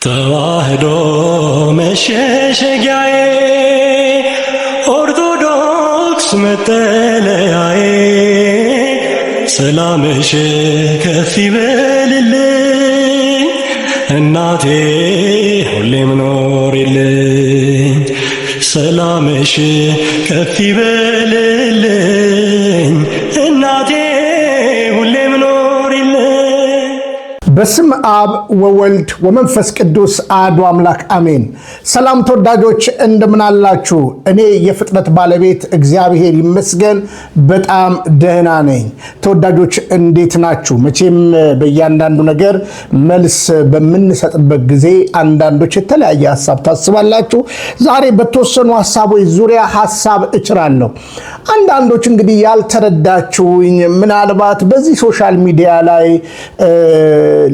ተዋህዶ መሸሸጊያዬ ኦርቶዶክስ መጠለያዬ ሰላምሽ ከፍ ይበልልኝ እናቴ ሁሌም ኖሪልኝ ሰላምሽ ከፍ ይበልልኝ እናቴ ሁሌም ኖሪልኝ። በስም አብ ወወልድ ወመንፈስ ቅዱስ አሐዱ አምላክ አሜን። ሰላም ተወዳጆች እንደምን አላችሁ? እኔ የፍጥረት ባለቤት እግዚአብሔር ይመስገን በጣም ደህና ነኝ። ተወዳጆች እንዴት ናችሁ? መቼም በእያንዳንዱ ነገር መልስ በምንሰጥበት ጊዜ አንዳንዶች የተለያየ ሐሳብ ታስባላችሁ። ዛሬ በተወሰኑ ሐሳቦች ዙሪያ ሐሳብ እችራለሁ። አንዳንዶች እንግዲህ ያልተረዳችሁኝ ምናልባት በዚህ ሶሻል ሚዲያ ላይ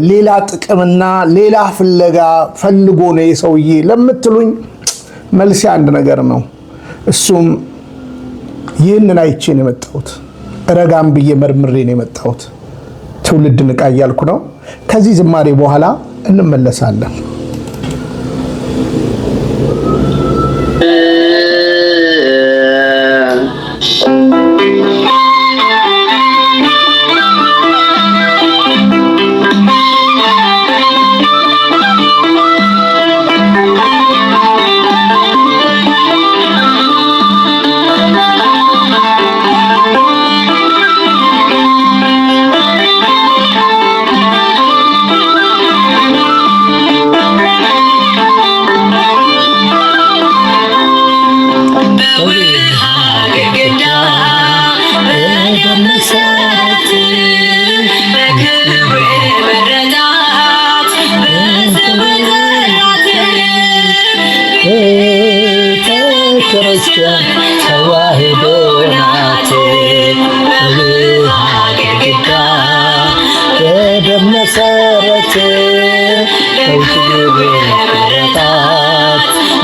ሌላ ጥቅምና ሌላ ፍለጋ ፈልጎ ነው የሰውዬ ለምትሉኝ መልስ አንድ ነገር ነው። እሱም ይህንን አይቼ ነው የመጣሁት። ረጋም ብዬ መርምሬ ነው የመጣሁት። ትውልድ ንቃ እያልኩ ነው። ከዚህ ዝማሬ በኋላ እንመለሳለን። ክርስቲያን ተዋህዶ ናት ግድግዳ የደም መሰረት ከውጭ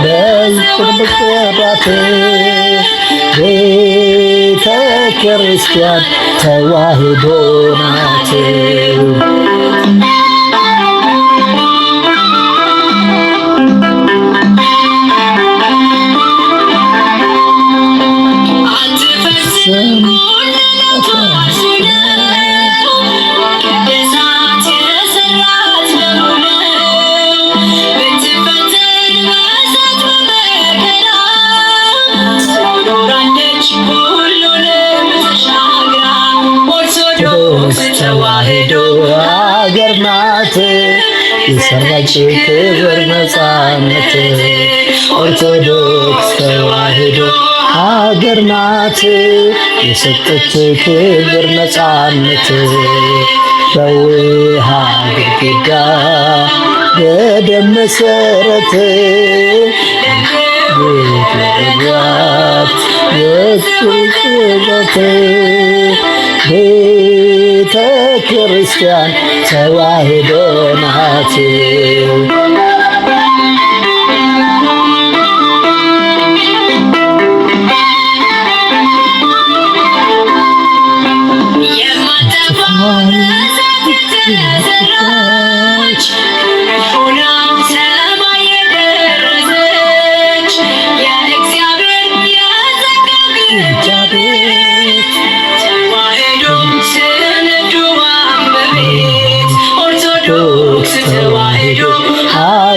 በዝጥርብቅባት ቤተ ክርስቲያን ተዋህዶ ናት። ተዋህዶ አገር ናት የሰራች ክብር ነፃነት። ኦርቶዶክስ ተዋህዶ አገር ናት የሰጠች ክብር ነፃነት። በውሃ ግድግዳ በደም መሰረት የጥልቅበት ቤተ ክርስቲያን ተዋህዶ ናት።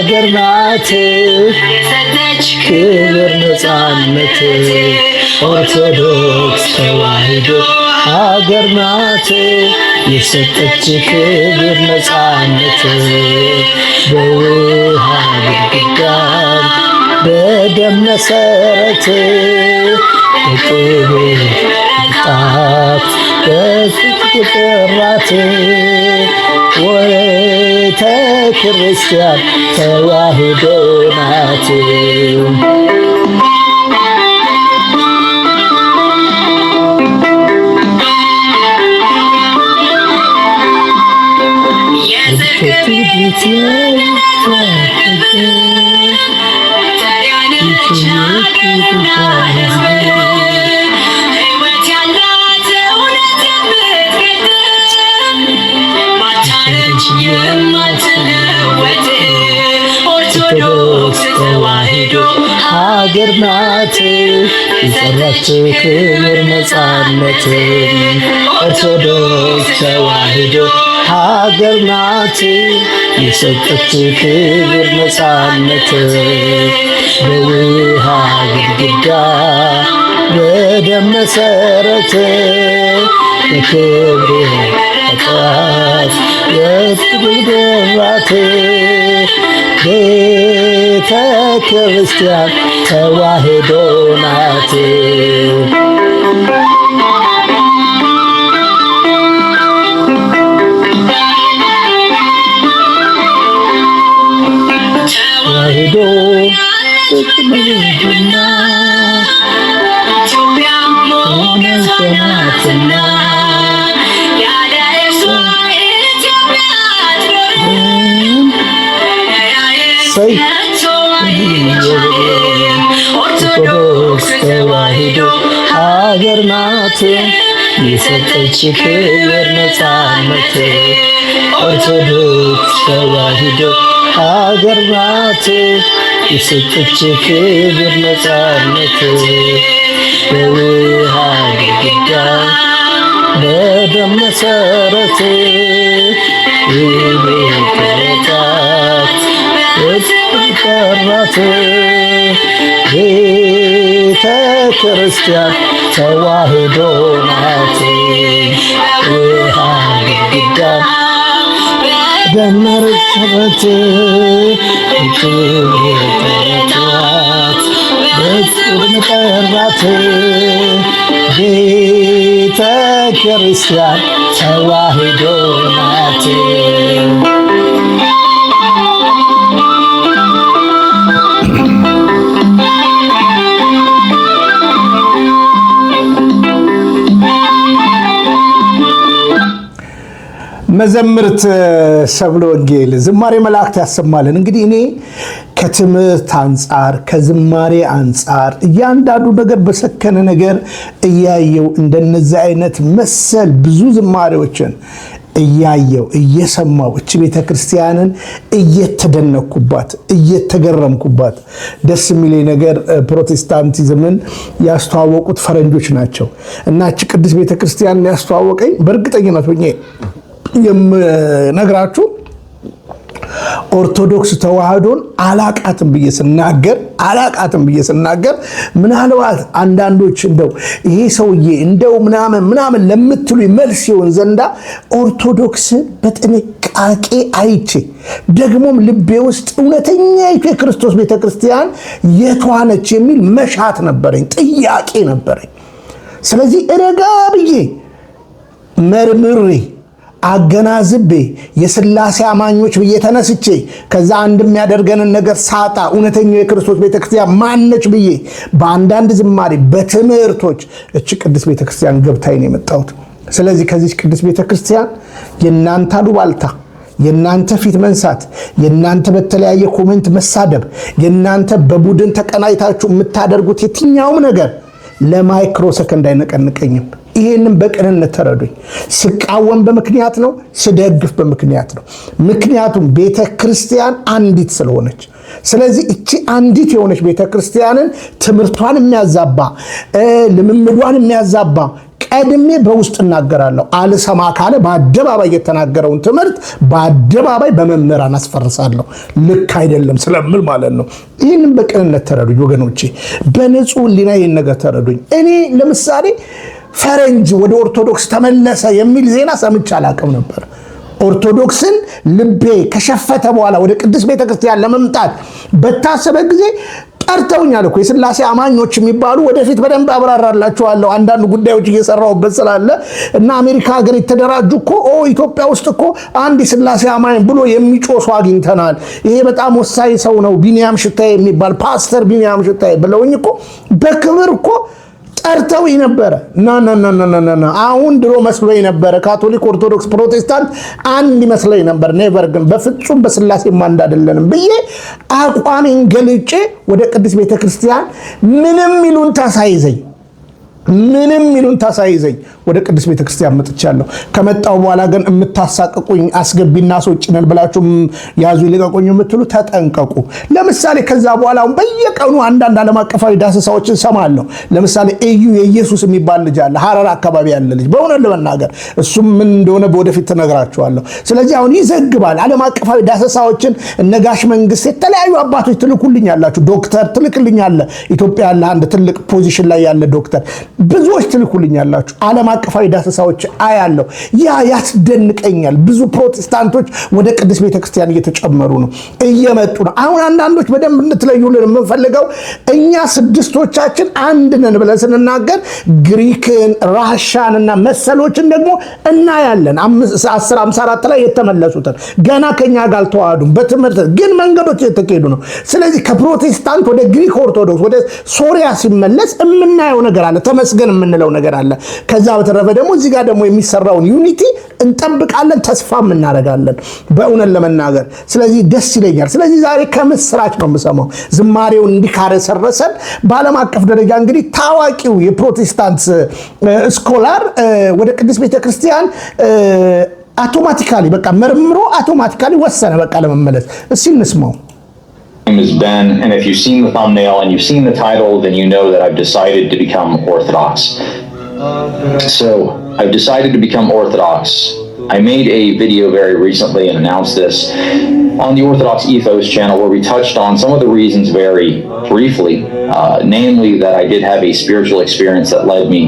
አገር ናት የሰጠች ክብር ነፃነት። ኦርቶዶክስ ተዋህዶ አገር ናት የሰጠች ክብር ነፃነት። በውሃ ግድግዳ በደም መሰረት በቅቤ ጣት በፍቅራት ቤተ ክርስቲያን ተዋህዶ ናት። ተዋሕዶ ሀገር ናት የሰራች ክብር ነፃነት ኦርቶዶክስ ተዋሕዶ ሀገር ናት የሰጠች ክብር ነፃነት በውሃ ግድግዳ በደም መሰረት በክብር ተጣት የትግልባት ቤተ ክርስቲያን ተዋሕዶ ናት። ተዋሕዶ ጥቅምና ኢትዮጵያ ሞነሰናትና ያለሷ ኢትዮጵያ ኦርቶዶክስ ተዋሕዶ ሀገር ናት የሰጠች ክብር ነፃነት ኦርቶዶክስ ተዋሕዶ ሀገር ናት የሰጠች ክብር ነፃነት በውሃ ግድግዳ በደም መሰረት ቤተጣት የተጠራት ቤተ ክርስቲያን ተዋሕዶ ናት። ውሃ ግድግዳ ደም መሰረት የተጠራት በጽርምጠራት ቤተ ክርስቲያን ተዋሕዶ ናት። መዘምርት ሰብለ ወንጌል ዝማሬ መላእክት ያሰማልን። እንግዲህ እኔ ከትምህርት አንጻር ከዝማሬ አንጻር እያንዳንዱ ነገር በሰከነ ነገር እያየው እንደነዚህ አይነት መሰል ብዙ ዝማሬዎችን እያየው እየሰማው እቺ ቤተክርስቲያንን እየተደነኩባት እየተገረምኩባት ደስ የሚለኝ ነገር ፕሮቴስታንቲዝምን ያስተዋወቁት ፈረንጆች ናቸው እና እቺ ቅዱስ ቤተክርስቲያንን ያስተዋወቀኝ በእርግጠኝነት ሆኜ የምነግራችሁ ኦርቶዶክስ ተዋሕዶን አላቃትም ብዬ ስናገር ምናልባት አንዳንዶች እንደው ይሄ ሰውዬ እንደው ምናምን ለምትሉ መልስ ይሆን ዘንዳ ኦርቶዶክስን በጥንቃቄ አይቼ ደግሞም ልቤ ውስጥ እውነተኛይቱ የክርስቶስ ቤተክርስቲያን የቷ ነች የሚል መሻት ነበረኝ፣ ጥያቄ ነበረኝ። ስለዚህ ረጋ ብዬ መርምሬ አገናዝቤ የሥላሴ አማኞች ብዬ ተነስቼ ከዛ አንድ የሚያደርገንን ነገር ሳጣ እውነተኛው የክርስቶስ ቤተክርስቲያን ማነች ብዬ በአንዳንድ ዝማሬ በትምህርቶች እቺ ቅዱስ ቤተክርስቲያን ገብታኝ ነው የመጣሁት። ስለዚህ ከዚህ ቅዱስ ቤተክርስቲያን የናንተ አሉባልታ፣ የናንተ ፊት መንሳት፣ የናንተ በተለያየ ኮሜንት መሳደብ፣ የናንተ በቡድን ተቀናይታችሁ የምታደርጉት የትኛውም ነገር ለማይክሮ ሰከንድ አይነቀንቀኝም። ይሄንን በቅንነት ተረዱኝ። ስቃወም በምክንያት ነው፣ ስደግፍ በምክንያት ነው። ምክንያቱም ቤተክርስቲያን አንዲት ስለሆነች። ስለዚህ እቺ አንዲት የሆነች ቤተክርስቲያንን ትምህርቷን የሚያዛባ ልምምዷን የሚያዛባ ቀድሜ በውስጥ እናገራለሁ። አልሰማ ካለ በአደባባይ የተናገረውን ትምህርት በአደባባይ በመምህራን አስፈርሳለሁ። ልክ አይደለም ስለምል ማለት ነው። ይህንን በቅንነት ተረዱኝ ወገኖቼ፣ በንጹህ ሕሊና ይህን ነገር ተረዱኝ። እኔ ለምሳሌ ፈረንጅ ወደ ኦርቶዶክስ ተመለሰ የሚል ዜና ሰምቼ አላቅም ነበር። ኦርቶዶክስን ልቤ ከሸፈተ በኋላ ወደ ቅዱስ ቤተክርስቲያን ለመምጣት በታሰበ ጊዜ ጠርተውኛል እኮ የሥላሴ አማኞች የሚባሉ ወደፊት በደንብ አብራራላችኋለሁ አንዳንድ ጉዳዮች እየሰራሁበት ስላለ እና አሜሪካ ሀገር የተደራጁ እኮ ኢትዮጵያ ውስጥ እኮ አንድ የሥላሴ አማኝ ብሎ የሚጮሱ አግኝተናል፣ ይሄ በጣም ወሳኝ ሰው ነው ቢንያም ሽታዬ የሚባል ፓስተር ቢንያም ሽታዬ ብለውኝ እኮ በክብር እኮ ጠርተውኝ ነበረ። ና አሁን ድሮ መስሎኝ ነበረ ካቶሊክ፣ ኦርቶዶክስ፣ ፕሮቴስታንት አንድ ይመስለኝ ነበር። ኔቨር ግን በፍጹም በሥላሴ አንድ አይደለንም ብዬ አቋሜን ገልጬ ወደ ቅዱስ ቤተክርስቲያን ምንም ይሉንታ ሳይዘኝ ምንም ይሉን ታሳይዘኝ ወደ ቅዱስ ቤተክርስቲያን መጥቻለሁ። ከመጣው በኋላ ግን የምታሳቅቁኝ አስገቢና አስወጪነን ብላችሁ ያዙ ይልቀቁኝ የምትሉ ተጠንቀቁ። ለምሳሌ ከዛ በኋላ በየቀኑ አንዳንድ ዓለም አቀፋዊ ዳሰሳዎችን ሰማለሁ። ለምሳሌ እዩ የኢየሱስ የሚባል ልጅ አለ፣ ሐረር አካባቢ ያለ ልጅ። በእውነት ለመናገር እሱም ምን እንደሆነ በወደፊት ተነግራችኋለሁ። ስለዚህ አሁን ይዘግባል። ዓለም አቀፋዊ ዳሰሳዎችን እነጋሽ መንግስት የተለያዩ አባቶች ትልኩልኛላችሁ። ዶክተር ትልክልኛለ፣ ኢትዮጵያ ያለ አንድ ትልቅ ፖዚሽን ላይ ያለ ዶክተር ብዙዎች ትልኩልኛላችሁ። ዓለም አቀፋዊ ዳሰሳዎች አያለሁ። ያ ያስደንቀኛል። ብዙ ፕሮቴስታንቶች ወደ ቅዱስ ቤተክርስቲያን እየተጨመሩ ነው፣ እየመጡ ነው። አሁን አንዳንዶች በደንብ እንድትለዩልን የምንፈልገው እኛ ስድስቶቻችን አንድ ነን ብለን ስንናገር ግሪክን፣ ራሻን እና መሰሎችን ደግሞ እናያለን። 1054 ላይ የተመለሱትን ገና ከኛ ጋር አልተዋሃዱም። በትምህርት ግን መንገዶች የተካሄዱ ነው። ስለዚህ ከፕሮቴስታንት ወደ ግሪክ ኦርቶዶክስ ወደ ሶሪያ ሲመለስ የምናየው ነገር አለ። ተመስገን የምንለው ነገር አለ። ከዛ በተረፈ ደግሞ እዚህ ጋር ደግሞ የሚሰራውን ዩኒቲ እንጠብቃለን፣ ተስፋም እናደርጋለን በእውነት ለመናገር። ስለዚህ ደስ ይለኛል። ስለዚህ ዛሬ ከምስራች ነው የምሰማው። ዝማሬውን እንዲካረሰረሰን በዓለም አቀፍ ደረጃ እንግዲህ ታዋቂው የፕሮቴስታንት ስኮላር ወደ ቅዱስ ቤተክርስቲያን አውቶማቲካሊ በቃ መርምሮ አውቶማቲካሊ ወሰነ በቃ ለመመለስ። እስኪ እንስማው። My name is Ben, and if you've seen the thumbnail and you've seen the title, then you know that I've decided to become Orthodox. So, I've decided to become Orthodox. I made a video very recently and announced this on the Orthodox Ethos channel where we touched on some of the reasons very briefly, namely that I did have a spiritual experience that led me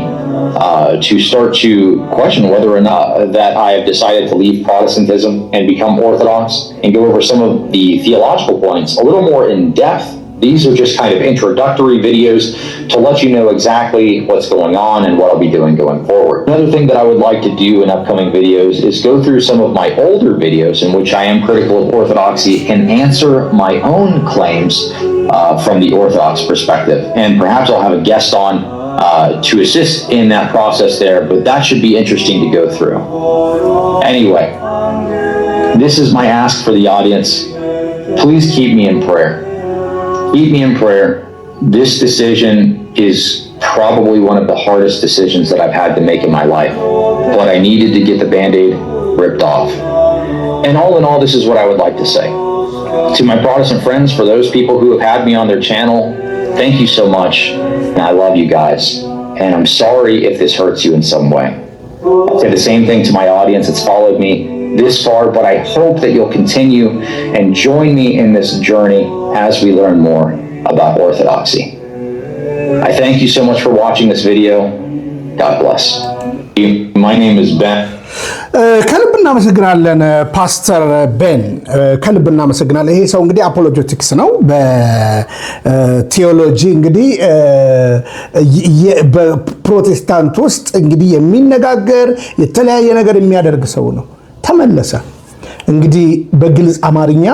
to start to question whether or not that I have decided to leave Protestantism and become Orthodox, and go over some of the theological points a little more in depth. These are just kind of introductory videos to let you know exactly what's going on and what I'll be doing going forward. Another thing that I would like to do in upcoming videos is go through some of my older videos in which I am critical of Orthodoxy and answer my own claims from the Orthodox perspective. And perhaps I'll have a guest on to assist in that process there, but that should be interesting to go through. Anyway, this is my ask for the audience. Please keep me in prayer. Keep me in prayer. This decision is probably one of the hardest decisions that I've had to make in my life, but I needed to get the Band-Aid ripped off. And all in all, this is what I would like to say. To my Protestant friends, for those people who have had me on their channel, thank you so much. And I love you guys. And I'm sorry if this hurts you in some way. I'll say the same thing to my audience that's followed me this far, but I hope that you'll continue and join me in this journey as we learn more about Orthodoxy. I thank you so much for watching this video. God bless. My name is Ben. ከልብ እናመሰግናለን ፓስተር ቤን፣ ከልብ እናመሰግናለን። ይሄ ሰው እንግዲህ አፖሎጀቲክስ ነው። በቴዎሎጂ እንግዲህ በፕሮቴስታንት ውስጥ እንግዲህ የሚነጋገር የተለያየ ነገር የሚያደርግ ሰው ነው። ተመለሰ እንግዲህ በግልጽ አማርኛ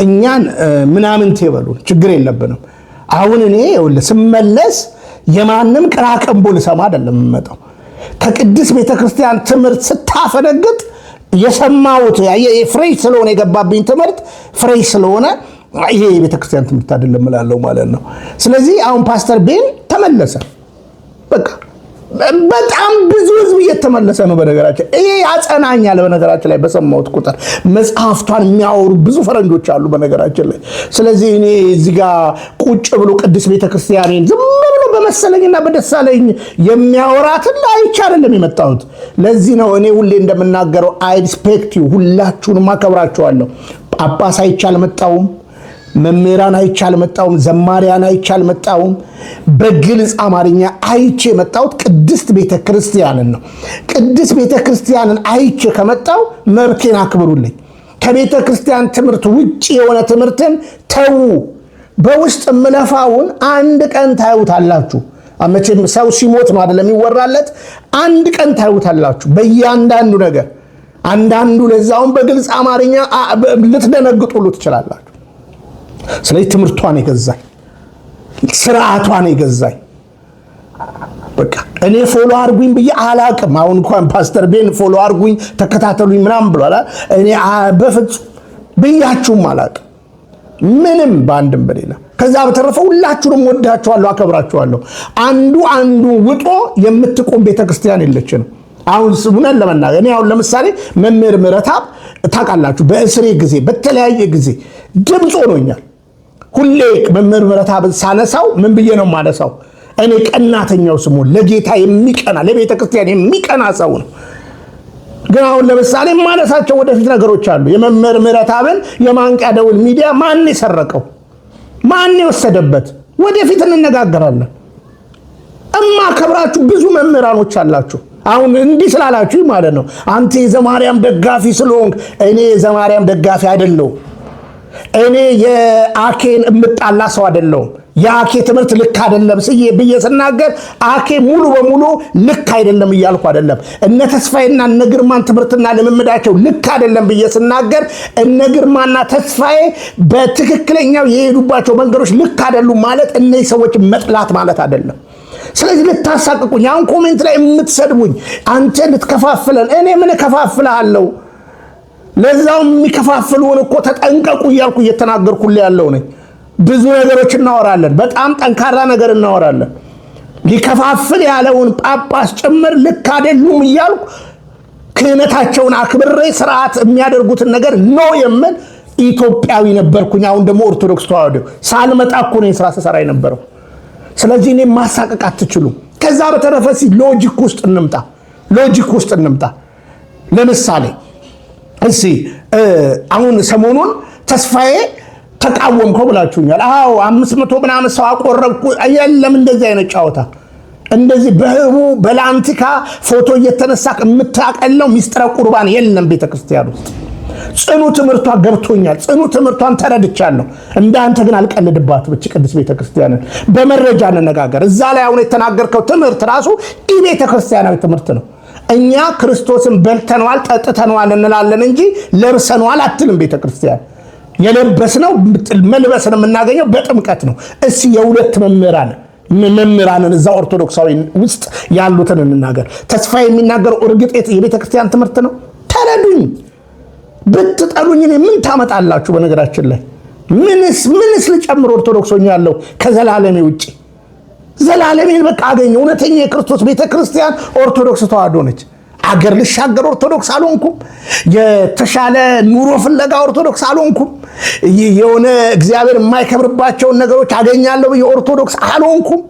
እኛን ምናምን ትበሉን ችግር የለብንም። አሁን እኔ ስመለስ የማንም ቅራቅንቦ ልሰማ አይደለም የምመጣው። ከቅዱስ ቤተክርስቲያን ትምህርት ስታፈነግጥ የሰማሁት ፍሬሽ ስለሆነ የገባብኝ ትምህርት ፍሬሽ ስለሆነ ይሄ የቤተክርስቲያን ትምህርት አይደለም እላለሁ ማለት ነው። ስለዚህ አሁን ፓስተር ቤን ተመለሰ። በቃ በጣም ብዙ ህዝብ እየተመለሰ ነው። በነገራችን ይሄ ያጸናኛል። በነገራችን ላይ በሰማሁት ቁጥር መጽሐፍቷን የሚያወሩ ብዙ ፈረንጆች አሉ በነገራችን ላይ። ስለዚህ እኔ እዚህ ጋር ቁጭ ብሎ ቅዱስ ቤተክርስቲያንን ዝም ብሎ በመሰለኝና በደሳለኝ የሚያወራትን አይቼ አይደለም የመጣሁት። ለዚህ ነው እኔ ሁሌ እንደምናገረው አይ ሪስፔክት ዩ፣ ሁላችሁንም አከብራችኋለሁ። ጳጳስ አይቼ አልመጣሁም፣ መምህራን አይቼ አልመጣሁም፣ ዘማሪያን አይቼ አልመጣሁም። በግልጽ አማርኛ አይቼ የመጣሁት ቅድስት ቤተክርስቲያንን ነው። ቅድስት ቤተክርስቲያንን አይቼ ከመጣሁ መብቴን አክብሩልኝ። ከቤተክርስቲያን ትምህርት ውጪ የሆነ ትምህርትን ተዉ። በውስጥ ምለፋውን አንድ ቀን ታዩታላችሁ። አመቼም ሰው ሲሞት ነው አይደለም ይወራለት። አንድ ቀን ታዩታላችሁ በእያንዳንዱ ነገር። አንዳንዱ ለዛውን በግልጽ አማርኛ ልትደነግጡሉ ትችላላችሁ። ስለዚህ ትምህርቷን የገዛኝ ስርዓቷን የገዛኝ በቃ እኔ ፎሎ አርጉኝ ብዬ አላቅም። አሁን እንኳን ፓስተር ቤን ፎሎ አርጉኝ ተከታተሉኝ ምናምን ብሏል። እኔ በፍጹም ብያችሁም አላቅም ምንም በአንድም በሌላ ከዛ በተረፈ ሁላችሁንም ወዳችኋለሁ፣ አከብራችኋለሁ። አንዱ ውጦ የምትቆም ቤተክርስቲያን የለችንም። አሁን ስሙነን ለመናገር እኔ አሁን ለምሳሌ መምህር ምህረተአብ ታውቃላችሁ፣ በእስሬ ጊዜ በተለያየ ጊዜ ድምፅ ሆኖኛል። ሁሌ መምህር ምህረተአብን ሳነሳው ምን ብዬ ነው ማነሳው? እኔ ቀናተኛው ስሙ ለጌታ የሚቀና ለቤተ ክርስቲያን የሚቀና ሰው ነው። ግን አሁን ለምሳሌ ማነሳቸው ወደፊት ነገሮች አሉ። የመምህር ምህረተአብን የማንቂያ ደውል ሚዲያ ማን የሰረቀው? ማን የወሰደበት? ወደፊት እንነጋገራለን። ከብራችሁ ብዙ መምህራኖች አላችሁ። አሁን እንዲህ ስላላችሁ ማለት ነው አንተ የዘማርያም ደጋፊ ስለሆንክ እኔ የዘማርያም ደጋፊ አይደለሁም። እኔ የአኬን እምጣላ ሰው አይደለሁም። የአኬ ትምህርት ልክ አይደለም ብዬ ስናገር አኬ ሙሉ በሙሉ ልክ አይደለም እያልኩ አይደለም። እነ ተስፋዬና እነ ግርማን ትምህርትና ልምምዳቸው ልክ አይደለም ብዬ ስናገር እነ ግርማና ተስፋዬ በትክክለኛው የሄዱባቸው መንገዶች ልክ አይደሉም ማለት እነዚህ ሰዎች መጥላት ማለት አይደለም። ስለዚህ ልታሳቅቁኝ አሁን ኮሜንት ላይ የምትሰድቡኝ አንተ ልትከፋፍለን፣ እኔ ምን ከፋፍልሃለሁ? ለዛውም የሚከፋፍሉን እኮ ተጠንቀቁ እያልኩ እየተናገርኩልህ ያለው ነኝ። ብዙ ነገሮች እናወራለን፣ በጣም ጠንካራ ነገር እናወራለን። ሊከፋፍል ያለውን ጳጳስ ጭምር ልክ አይደሉም እያልኩ ክህነታቸውን አክብሬ ስርዓት የሚያደርጉትን ነገር ነው የምን ኢትዮጵያዊ ነበርኩኝ። አሁን ደግሞ ኦርቶዶክስ ተዋህዶ ሳልመጣ እኮ ነው ስራ ስሰራ የነበረው። ስለዚህ እኔ ማሳቀቅ አትችሉም። ከዛ በተረፈ ሎጂክ ውስጥ እንምጣ። ለምሳሌ አሁን ሰሞኑን ተስፋዬ ተቃወምከው ብላችሁኛል። አዎ 500 ምናምን ሰው አቆረብኩ። የለም እንደዚህ አይነት ጫወታ፣ እንደዚህ በህቡ በላንቲካ ፎቶ እየተነሳክ የምታቀለው ሚስጥረ ቁርባን የለም ቤተክርስቲያን ውስጥ። ጽኑ ትምህርቷ ገብቶኛል፣ ጽኑ ትምህርቷን ተረድቻለሁ። እንዳንተ ግን አልቀልድባትም። እቺ ቅዱስ ቤተክርስቲያንን በመረጃ እንነጋገር። እዛ ላይ አሁን የተናገርከው ትምህርት ራሱ ቤተክርስቲያናዊ ትምህርት ነው። እኛ ክርስቶስን በልተነዋል ጠጥተነዋል እንላለን እንጂ ለብሰነዋል አትልም ቤተክርስቲያን። የለበስነው መልበስን የምናገኘው በጥምቀት ነው። የሁለት መምህራንን እዛ ኦርቶዶክሳዊ ውስጥ ያሉትን እንናገር። ተስፋዬ የሚናገረው እርግጥ የቤተክርስቲያን ትምህርት ነው። ተረዱኝ። ብትጠሉኝ እኔ ምን ታመጣላችሁ? በነገራችን ላይ ምንስ ልጨምር? ኦርቶዶክሶኛ ያለው ከዘላለሜ ውጪ ዘላለሜን በቃ አገኘ። እውነተኛ የክርስቶስ ቤተክርስቲያን ኦርቶዶክስ ተዋህዶ ነች። አገር ልሻገር ኦርቶዶክስ አልሆንኩም። የተሻለ ኑሮ ፍለጋ ኦርቶዶክስ አልሆንኩም። የሆነ እግዚአብሔር የማይከብርባቸውን ነገሮች አገኛለሁ የኦርቶዶክስ አልሆንኩም።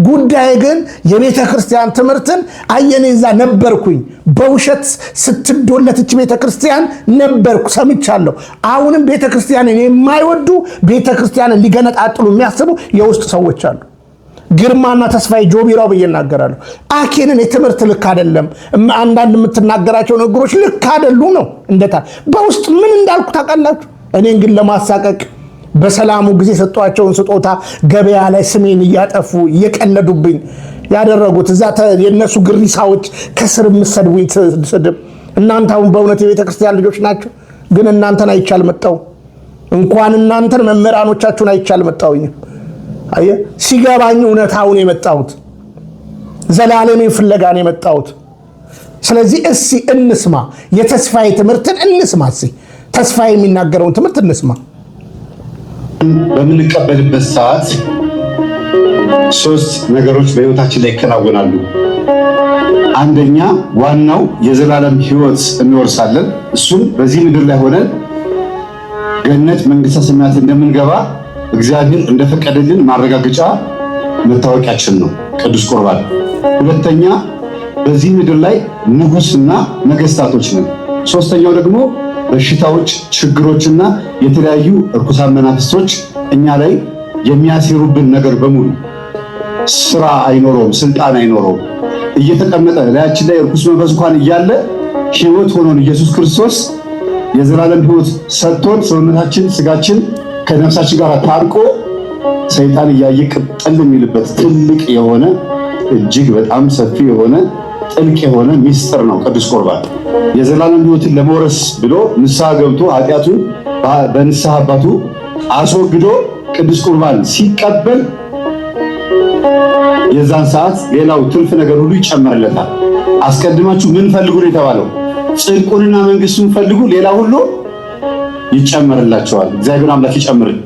ጉዳይ ግን የቤተ ክርስቲያን ትምህርትን አየኔዛ ነበርኩኝ። በውሸት ስትዶለትች ቤተ ክርስቲያን ነበርኩ ሰምቻለሁ። አሁንም ቤተ ክርስቲያንን የማይወዱ ቤተ ክርስቲያንን ሊገነጣጥሉ የሚያስቡ የውስጥ ሰዎች አሉ። ግርማና ተስፋዬ ጆቢራው ብዬ እናገራለሁ። አኬንን የትምህርት ልክ አይደለም፣ አንዳንድ የምትናገራቸው ነገሮች ልክ አይደሉ ነው እንደታ በውስጥ ምን እንዳልኩ ታውቃላችሁ። እኔን ግን ለማሳቀቅ በሰላሙ ጊዜ ሰጧቸውን ስጦታ ገበያ ላይ ስሜን እያጠፉ እየቀለዱብኝ ያደረጉት እዛ የነሱ ግሪሳዎች ከስር የምትሰድቡኝ ስድብ። እናንተ አሁን በእውነት የቤተ ክርስቲያን ልጆች ናቸው። ግን እናንተን አይቻል መጣው። እንኳን እናንተን መምህራኖቻችሁን አይቻል መጣውኝ። አየ ሲገባኝ እውነታውን የመጣሁት ዘላለሜን ፍለጋ ነው የመጣሁት። ስለዚህ እንስማ፣ የተስፋዬ ትምህርትን እንስማ። ተስፋዬ የሚናገረውን ትምህርት እንስማ። በምንቀበልበት ሰዓት ሶስት ነገሮች በህይወታችን ላይ ይከናወናሉ። አንደኛ ዋናው የዘላለም ህይወት እንወርሳለን። እሱም በዚህ ምድር ላይ ሆነን ገነት መንግስተ ሰማያት እንደምንገባ እግዚአብሔር እንደፈቀደልን ማረጋገጫ መታወቂያችን ነው ቅዱስ ቁርባን። ሁለተኛ በዚህ ምድር ላይ ንጉስና ነገስታቶች ነን። ሶስተኛው ደግሞ በሽታዎች፣ ችግሮችና የተለያዩ እርኩሳን መናፍስቶች እኛ ላይ የሚያሲሩብን ነገር በሙሉ ስራ አይኖረውም፣ ስልጣን አይኖረውም። እየተቀመጠ ላያችን ላይ እርኩስ መንፈስ እንኳን እያለ ህይወት ሆኖን ኢየሱስ ክርስቶስ የዘላለም ህይወት ሰጥቶን ሰውነታችን ስጋችን ከነፍሳችን ጋር ታርቆ ሰይጣን እያየ ቅጠል የሚልበት ትልቅ የሆነ እጅግ በጣም ሰፊ የሆነ ጥልቅ የሆነ ሚስጥር ነው ቅዱስ ቁርባን። የዘላለም ህይወትን ለመውረስ ብሎ ንስሐ ገብቶ ኃጢአቱን በንስሐ አባቱ አስወግዶ ቅዱስ ቁርባን ሲቀበል የዛን ሰዓት ሌላው ትርፍ ነገር ሁሉ ይጨመርለታል። አስቀድማችሁ ምን ፈልጉ ነው የተባለው? ጽድቁንና መንግስቱን ፈልጉ፣ ሌላ ሁሉ ይጨመርላችኋል። እግዚአብሔር አምላክ ይጨምርን።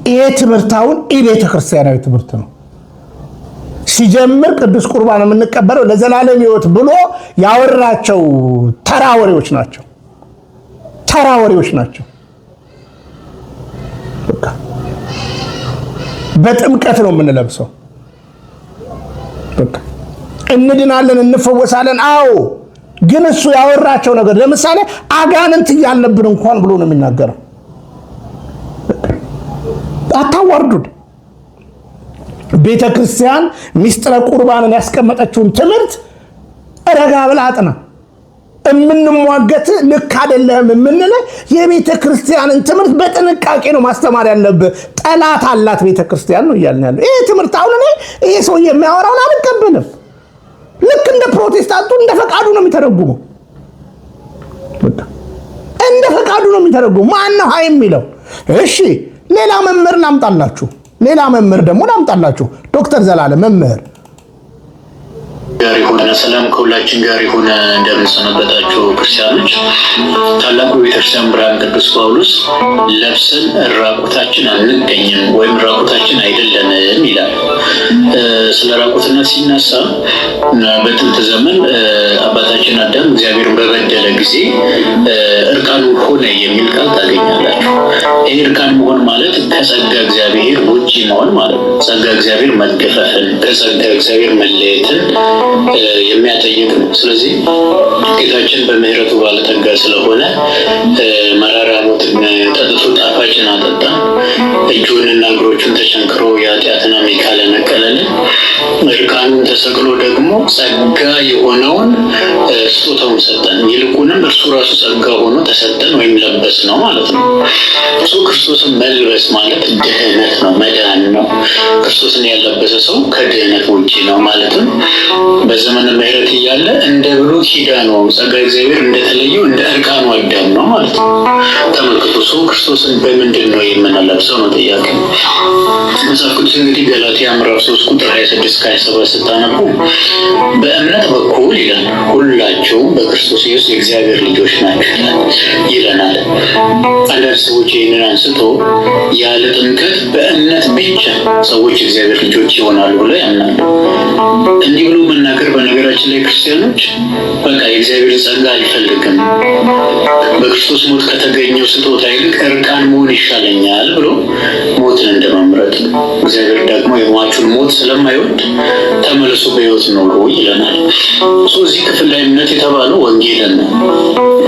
ይሄ ትምህርታውን የቤተ ክርስቲያናዊ ትምህርት ነው። ሲጀምር ቅዱስ ቁርባን የምንቀበለው ለዘላለም ሕይወት ብሎ ያወራቸው ተራ ወሬዎች ናቸው። ተራ ወሬዎች ናቸው። በጥምቀት ነው የምንለብሰው። እንድናለን፣ እንፈወሳለን። አዎ፣ ግን እሱ ያወራቸው ነገር ለምሳሌ አጋንንት እያለብን እንኳን ብሎ ነው የሚናገረው። አታዋርዱን። ቤተ ክርስቲያን ሚስጥረ ቁርባንን ያስቀመጠችውን ትምህርት ረጋ ብላ አጥና። የምንሟገት ልክ አይደለም የምንለ የቤተ ክርስቲያንን ትምህርት በጥንቃቄ ነው ማስተማር ያለብህ። ጠላት አላት ቤተ ክርስቲያን ነው እያልን ያለው። ይሄ ትምህርት አሁን እኔ ይሄ ሰው የሚያወራውን አልቀበልም። ልክ እንደ ፕሮቴስታንቱ እንደ ፈቃዱ ነው የሚተረጉመው። እንደ ፈቃዱ ነው የሚተረጉመው። ማን ነው ሀይ የሚለው? እሺ ሌላ መምህር ላምጣላችሁ። ሌላ መምህር ደግሞ ላምጣላችሁ። ዶክተር ዘላለም መምህር ጋር ይሁን። ሰላም ከሁላችን ጋር ይሁን። እንደምንሰነበታችሁ ክርስቲያኖች። ታላቁ ቤተክርስቲያን ብርሃን ቅዱስ ጳውሎስ ለብሰን ራቁታችን አንገኝም ወይም ራቁታችን አይደለንም ይላል። ስለ ራቁትነት ሲነሳ በጥንት ዘመን አባታችን አዳም እግዚአብሔርን በበደለ ጊዜ እርቃኑ ሆነ የሚል ቃል ታገኛላችሁ። ይህ እርቃን መሆን ማለት ከጸጋ እግዚአብሔር ውጪ መሆን ማለት ነው። ጸጋ እግዚአብሔር መገፈፍን፣ ከጸጋ እግዚአብሔር መለየትን የሚያጠይቅ ነው። ስለዚህ ጌታችን በምህረቱ ባለጠጋ ስለሆነ መራራ ሞትን ጠጥቶ ጣፋጭን አጠጣ። እጁንና እግሮቹን ተቸንክሮ የኃጢአትን አሜከላ ነቀለልን። እርቃኑን ተሰቅሎ ደግሞ ጸጋ የሆነውን ስጦታውን ሰጠን። ይልቁንም እርሱ ራሱ ጸጋ ሆኖ ተሰጠን ወይም ለበስ ነው ማለት ነው። እሱ ክርስቶስን መልበስ ማለት ድህነት ነው፣ መዳን ነው። ክርስቶስን ያለበሰ ሰው ከድህነት ውጪ ነው ማለትም በዘመነ ምሕረት እያለ እንደ ብሉይ ኪዳኑ ጸጋ እግዚአብሔር እንደተለየው እንደ እርቃኑ አዳም ነው ማለት ነው። ተመልክቶ ሰው ክርስቶስን በምንድን ነው የምንለብሰው ነው ጥያቄ። መጽሐፍ ቅዱስ እንግዲህ ገላትያ ምዕራፍ 3 ቁጥር 26-27 ስታነቡ በእምነት በኩል ይላል ሁላችሁም በክርስቶስ ኢየሱስ የእግዚአብሔር ልጆች ናችሁ ይለናል። አንዳንድ ሰዎች ይህንን አንስቶ ያለ ጥምቀት በእምነት ብቻ ሰዎች የእግዚአብሔር ልጆች ይሆናሉ ብለው ያምናሉ። እንዲህ ብሎ መናገር በነገራችን ላይ ክርስቲያኖች በቃ የእግዚአብሔር ጸጋ አልፈልግም፣ በክርስቶስ ሞት ከተገኘው ስጦታ ይልቅ እርቃን መሆን ይሻለኛል ብሎ ሞትን እንደመምረጥ፣ እግዚአብሔር ደግሞ የሟቹን ሞት ስለማይወድ ተመልሶ በሕይወት ኖሩ ይለናል። እዚህ ክፍል ላይ እምነት የተባለው ወንጌልን ነው።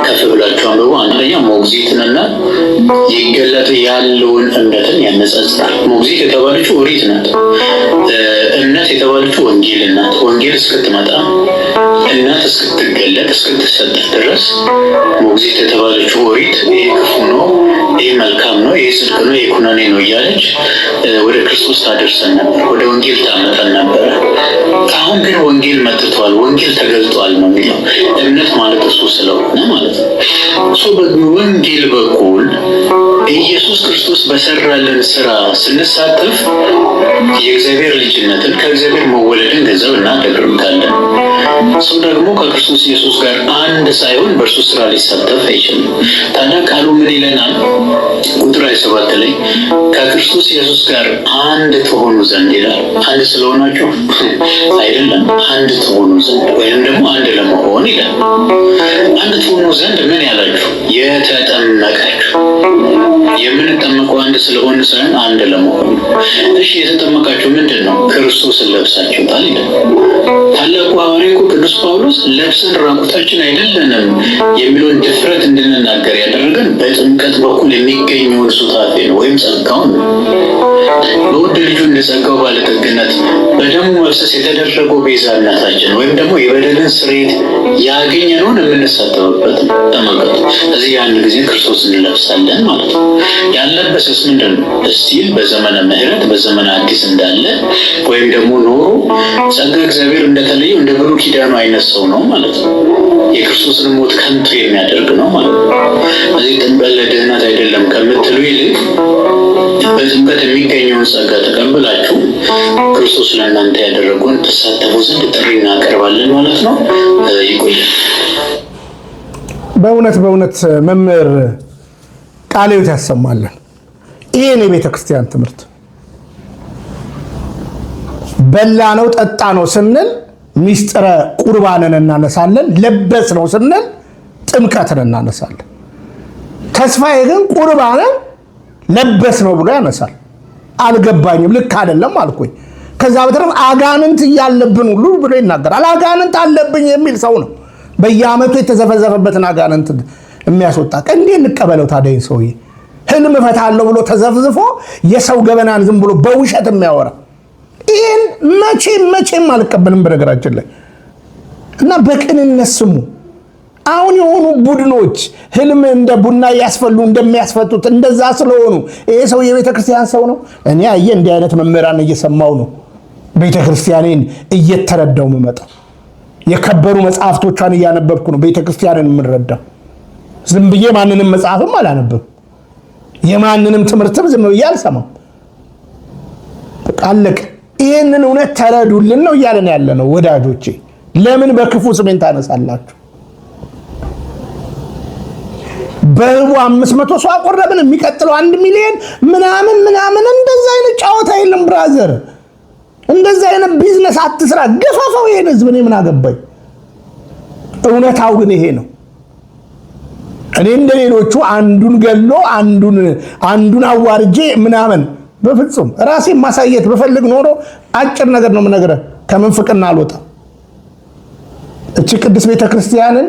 ከፍ ብላችሁ አንብቡ። አንደኛ ሞግዚትንና ይገለጥ ያለውን እምነትን ያነጻጽራል። ሞግዚት የተባለችው ኦሪት ናት። እምነት የተባለችው ወንጌል ናት። ወንጌል እስክትመጣ እናት እስክትገለጥ እስክትሰጥ ድረስ ሞግዚት የተባለችው ኦሪት ይህ ክፉ ነው፣ ይህ መልካም ነው፣ ይህ ጽድቅ ነው፣ ይህ ኩነኔ ነው እያለች ወደ ክርስቶስ ታደርሰን ነበር፣ ወደ ወንጌል ታመጣን ነበር። አሁን ግን ወንጌል መጥቷል፣ ወንጌል ተገልጧል ነው የሚለው። እምነት ማለት እሱ ስለሆነ ማለት ነው። እሱ በወንጌል በኩል ኢየሱስ ክርስቶስ በሰራልን ስራ ስንሳተፍ የእግዚአብሔር ልጅነትን ከእግዚአብሔር መወለድን ገንዘብ እናደርጋለን። ሰው ደግሞ ከክርስቶስ ኢየሱስ ጋር አንድ ሳይሆን በእርሱ ስራ ሊሳተፍ አይችልም። ታዲያ ቃሉ ምን ይለናል? ቁጥር 27 ላይ ከክርስቶስ ኢየሱስ ጋር አንድ ትሆኑ ዘንድ ይላል። አንድ ስለሆናችሁ አይደለም፣ አንድ ትሆኑ ዘንድ ወይም ደግሞ አንድ ለመሆን ይላል። አንድ ትሆኑ ዘንድ ምን ያላችሁ? የተጠመቃችሁ። የምንጠመቀው አንድ ስለሆነ ሳይሆን አንድ ለመሆን። እሺ የተጠመቃችሁ ምንድን ነው? ክርስቶስን ለብሳችሁታል ይላል። ታላቁ ሐዋርያው ቅዱስ ጳውሎስ ለብሰን ራቁታችን አይደለንም የሚለውን ድፍረት እንድንናገር ያደረገን በጥምቀት በኩል የሚገኘውን ሱታፌ ነው ወይም ጸጋውን ነው። በውድ ልጁ እንደ ጸጋው ባለጠግነት በደሙ መፍሰስ የተደረገው ቤዛነታችን ወይም ደግሞ የበደልን ስርየት ያገኘነውን የምንሳተፍበት ነው። ተመልከቱ፣ እዚህ ያን ጊዜ ክርስቶስ እንለብሳለን ማለት ነው። ያለበሰስ ምንድን ነው? እስቲል በዘመነ ምሕረት በዘመነ አዲስ እንዳለ ወይም ደግሞ ኖሮ ጸጋ እግዚአብሔር እንደተለየው እንደ ብሉይ ኪዳኑ አይነት ሰው ነው ማለት ነው። የክርስቶስን ሞት ከንቱ የሚያደርግ ነው ማለት ነው። እዚህ ጥምቀት ለድህነት አይደለም ከምትሉ ይልቅ በጥምቀት የሚገኘውን ጸጋ ተቀብላችሁ ክርስቶስ ለእናንተ ያደረገውን ተሳተፉ ዘንድ ጥሪ እናቀርባለን ማለት ነው። ይቆያል። በእውነት መምህር ቃለ ሕይወት ያሰማልን። ይሄ ነው የቤተክርስቲያን ትምህርት። በላ ነው ጠጣ ነው ስንል ሚስጥረ ቁርባንን እናነሳለን። ለበስ ነው ስንል ጥምቀትን እናነሳለን። ተስፋዬ ግን ቁርባንን ለበስ ነው ብሎ ያነሳል። አልገባኝም፣ ልክ አይደለም አልኩኝ። ከዛ በተረፈ አጋንንት እያለብን ሁሉ ብሎ ይናገራል። አጋንንት አለብኝ የሚል ሰው ነው በየዓመቱ የተዘፈዘፈበትን አጋንንት የሚያስወጣ። እንዴት እንቀበለው ታዲያ? ሰውዬ ህልም እፈታለሁ ብሎ ተዘፍዝፎ የሰው ገበናን ዝም ብሎ በውሸት የሚያወራ ይህን መቼም አልቀበልም በነገራችን ላይ። እና በቅንነት ስሙ። አሁን የሆኑ ቡድኖች ህልም እንደ ቡና ያስፈሉ እንደሚያስፈቱት እንደዛ ስለሆኑ ይሄ ሰው የቤተክርስቲያን ሰው ነው። እኔ እንዲህ አይነት መምህራን እየሰማው ነው ቤተክርስቲያኔን እየተረዳው መመጣው። የከበሩ መጽሐፍቶቿን እያነበብኩ ነው ቤተክርስቲያንን የምንረዳው። ዝም ብዬ ማንንም መጽሐፍም አላነበብም፣ የማንንም ትምህርትም ዝም ብዬ አልሰማም። አለቀ። ይህንን እውነት ተረዱልን ነው እያለን ያለ ነው ወዳጆቼ። ለምን በክፉ ስሜን ታነሳላችሁ? በህቡ 500 ሰው አቆረብን፣ የሚቀጥለው 1 ሚሊዮን ምናምን። እንደዛ አይነት ጨዋታ የለም ብራዘር። እንደዛ አይነት ቢዝነስ አትስራ፣ ገፋፋው ይሄን ህዝብ። እኔ ምን አገባኝ? እውነታው ግን ይሄ ነው። እኔ እንደሌሎቹ አንዱን ገሎ አንዱን አዋርጄ ምናምን በፍጹም ራሴን ማሳየት በፈልግ ኖሮ አጭር ነገር ነው የምነግርህ፣ ከምንፍቅና አልወጣም። እቺ ቅድስት ቤተክርስቲያንን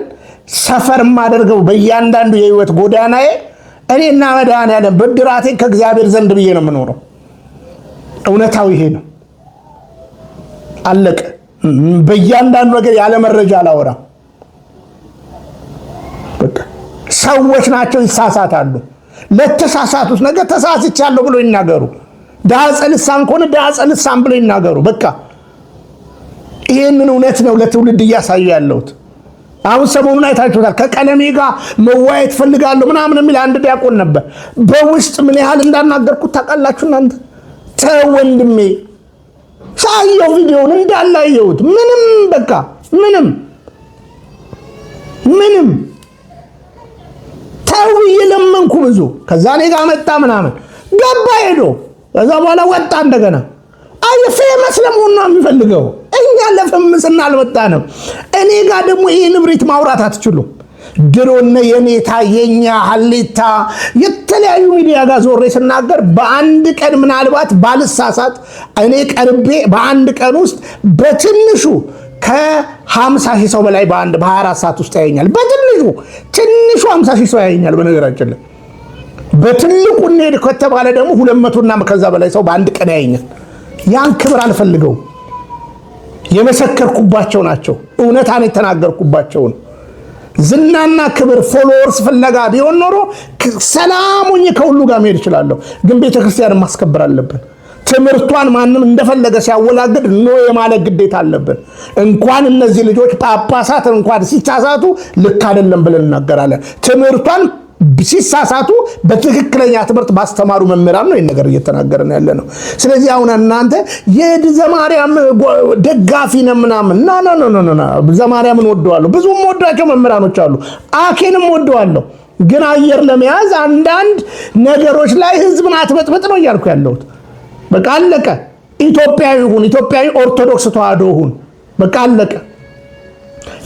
ሰፈር ማደርገው በእያንዳንዱ የህይወት ጎዳናዬ እኔና መድኃኔዓለም ብድራቴን ከእግዚአብሔር ዘንድ ብዬ ነው የምኖረው። እውነታው ይሄ ነው። አለቀ። በእያንዳንዱ ነገር ያለ መረጃ አላወራም። በቃ ሰዎች ናቸው፣ ይሳሳታሉ። ለተሳሳቱት ነገር ተሳስቻለሁ ብሎ ይናገሩ። ዳጸ ልሳን ከሆነ ዳጸ ልሳን ብሎ ይናገሩ። በቃ ይሄንን እውነት ነው ለትውልድ እያሳዩ ያለሁት። አሁን ሰሞኑን አይታችሁታል። ከቀለሜ ጋር መዋየት ፈልጋለሁ ምናምን የሚል አንድ ዲያቆን ነበር። በውስጥ ምን ያህል እንዳናገርኩት ታውቃላችሁ እናንተ? ተው ወንድሜ፣ ሳየው ቪዲዮውን እንዳላየሁት ምንም በቃ ምንም ተው እየለመንኩ ብዙ። ከዛ እኔ ጋር መጣ ምናምን ገባ ሄዶ፣ ከዛ በኋላ ወጣ እንደገና። ፌመስ ለመሆን ነው የሚፈልገው። እኛ ለፈምስና አልወጣንም። እኔ ጋር ደግሞ ይሄ ንብሪት ማውራት አትችሉም። ድሮነ የኔታ የኛ ሀሌታ የተለያዩ ሚዲያ ጋር ዞሬ ስናገር በአንድ ቀን ምናልባት ባልሳሳት እኔ ቀርቤ በአንድ ቀን ውስጥ በትንሹ ከ50,000 ሰው በላይ በ24 ሰዓት ውስጥ ያየኛል። በትንሹ 50,000 ሰው ያየኛል። በነገራችን ላይ በትልቁ እንሄድ ከተባለ ደግሞ 200 እና ከዛ በላይ ሰው በአንድ ቀን ያየኛል። ያን ክብር አልፈልገውም። የመሰከርኩባቸው ናቸው። እውነታን የተናገርኩባቸው ነው። ዝናና ክብር ፎሎወርስ ፍለጋ ቢሆን ኖሮ ሰላሙኝ ከሁሉ ጋር መሄድ እችላለሁ። ግን ቤተክርስቲያንን ማስከበር አለብን። ትምህርቷን ማንም እንደፈለገ ሲያወላግድ ኖ የማለት ግዴታ አለብን። እንኳን እነዚህ ልጆች ጳጳሳት እንኳን ሲሳሳቱ ልክ አይደለም ብለን እናገራለን። ትምህርቷን ሲሳሳቱ በትክክለኛ ትምህርት ማስተማሩ መምህራን ነው ነገር እየተናገረን ያለ ነው። ስለዚህ አሁን እናንተ የዘማርያም ደጋፊ ነው ምናምን ና ዘማርያምን ወደዋለሁ። ብዙም ወዳቸው መምህራኖች አሉ። አኬንም ወደዋለሁ። ግን አየር ለመያዝ አንዳንድ ነገሮች ላይ ህዝብን አትበጥበጥ ነው እያልኩ ያለሁት። በቃ አለቀ። ኢትዮጵያዊ ሁን፣ ኢትዮጵያዊ ኦርቶዶክስ ተዋህዶ ሁን። በቃ አለቀ።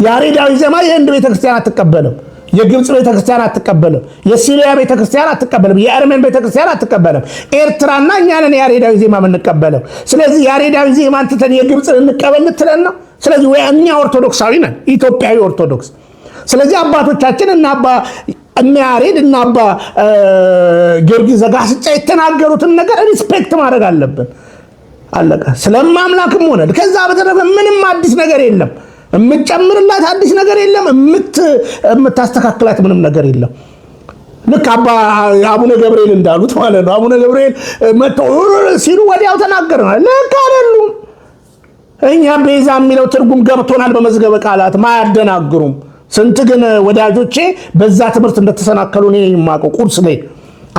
ያሬዳዊ ዜማ የህንድ ቤተክርስቲያን አትቀበልም። የግብጽ ቤተክርስቲያን አትቀበልም። የሲሪያ ቤተክርስቲያን አትቀበልም። የአርሜን ቤተክርስቲያን አትቀበልም። ኤርትራና እኛ ነን ያሬዳዊ ዜማ የምንቀበለው። ስለዚህ ያሬዳዊ ዜማን ትተን የግብጽን እንቀበል ልትለን ነው? ስለዚህ ወይ እኛ ኦርቶዶክሳዊ ነን፣ ኢትዮጵያዊ ኦርቶዶክስ። ስለዚህ አባቶቻችን እና አባ ያሬድ እና አባ ጊዮርጊስ ዘጋስጫ የተናገሩትን ነገር ሪስፔክት ማድረግ አለብን። አለቀ። ስለማምላክም ሆነ ከዛ በተረፈ ምንም አዲስ ነገር የለም። የምትጨምርላት አዲስ ነገር የለም። የምታስተካክላት ምንም ነገር የለም። ልክ አቡነ ገብርኤል እንዳሉት ማለት ነው። አቡነ ገብርኤል መጥተው ሲሉ ወዲያው ተናገረናል። ልክ አይደሉም። እኛ ቤዛ የሚለው ትርጉም ገብቶናል በመዝገበ ቃላት ማያደናግሩም። ስንት ግን ወዳጆቼ በዛ ትምህርት እንደተሰናከሉ እኔ የማውቀው ቁርስ ላይ።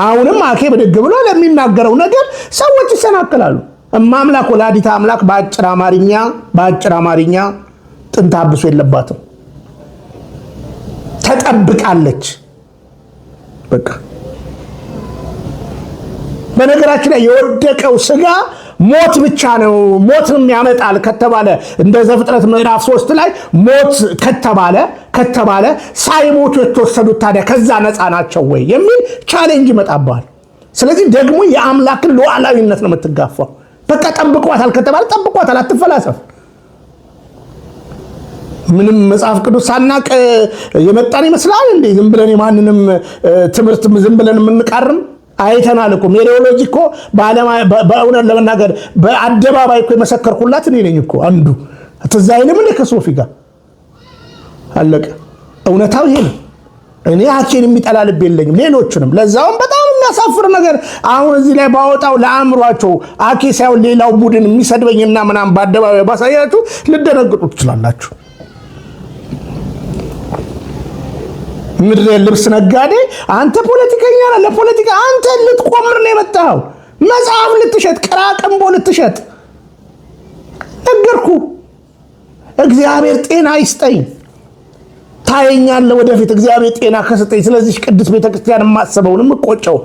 አሁንም አኬ ብድግ ብሎ ለሚናገረው ነገር ሰዎች ይሰናከላሉ። እማምላክ ወላዲተ አምላክ በአጭር አማርኛ ጥንተ አብሶ የለባትም፣ ተጠብቃለች። በነገራችን ላይ የወደቀው ስጋ ሞት ብቻ ነው ሞትም ያመጣል ከተባለ እንደ ዘፍጥረት ምዕራፍ 3 ላይ ሞት ከተባለ ሳይሞቱ የተወሰዱት ታዲያ ከዛ ነፃ ናቸው ወይ የሚል ቻሌንጅ ይመጣባል። ስለዚህ ደግሞ የአምላክን ሉዓላዊነት ነው የምትጋፋው። በቃ ጠብቋታል ከተባለ ጠብቋታል፣ አትፈላሰፍ። ምንም መጽሐፍ ቅዱስ ሳናቅ የመጣን ይመስላል እንዴ? ዝም ብለን የማንንም ትምህርት ዝም ብለን የምንቃርም አይተናል እኮ። ሜሪዮሎጂ እኮ በእውነት ለመናገር በአደባባይ እኮ የመሰከርኩላት እኔ ነኝ እኮ አንዱ። ትዝ አይልም እንደ ከሶፊ ጋር አለቀ። እውነታው ይሄ ነው። እኔ አኬን የሚጠላ ልብ የለኝም፣ ሌሎቹንም። ለዛውም በጣም የሚያሳፍር ነገር አሁን እዚህ ላይ ባወጣው ለአእምሯቸው አኬ ሳይሆን ሌላው ቡድን የሚሰድበኝና ምናምን በአደባባይ ባሳያችሁ ልደነግጡ ትችላላችሁ። ምድር ልብስ ነጋዴ አንተ ፖለቲከኛ ነህ። ለፖለቲካ አንተ ልትቆምር ነው የመጣው። መጽሐፍ ልትሸጥ፣ ቅራቅንቦ ልትሸጥ ነገርኩ። እግዚአብሔር ጤና ይስጠኝ። ታየኛለህ ወደፊት እግዚአብሔር ጤና ከሰጠኝ። ስለዚህ ቅዱስ ቤተክርስቲያን የማስበውንም እቆጨው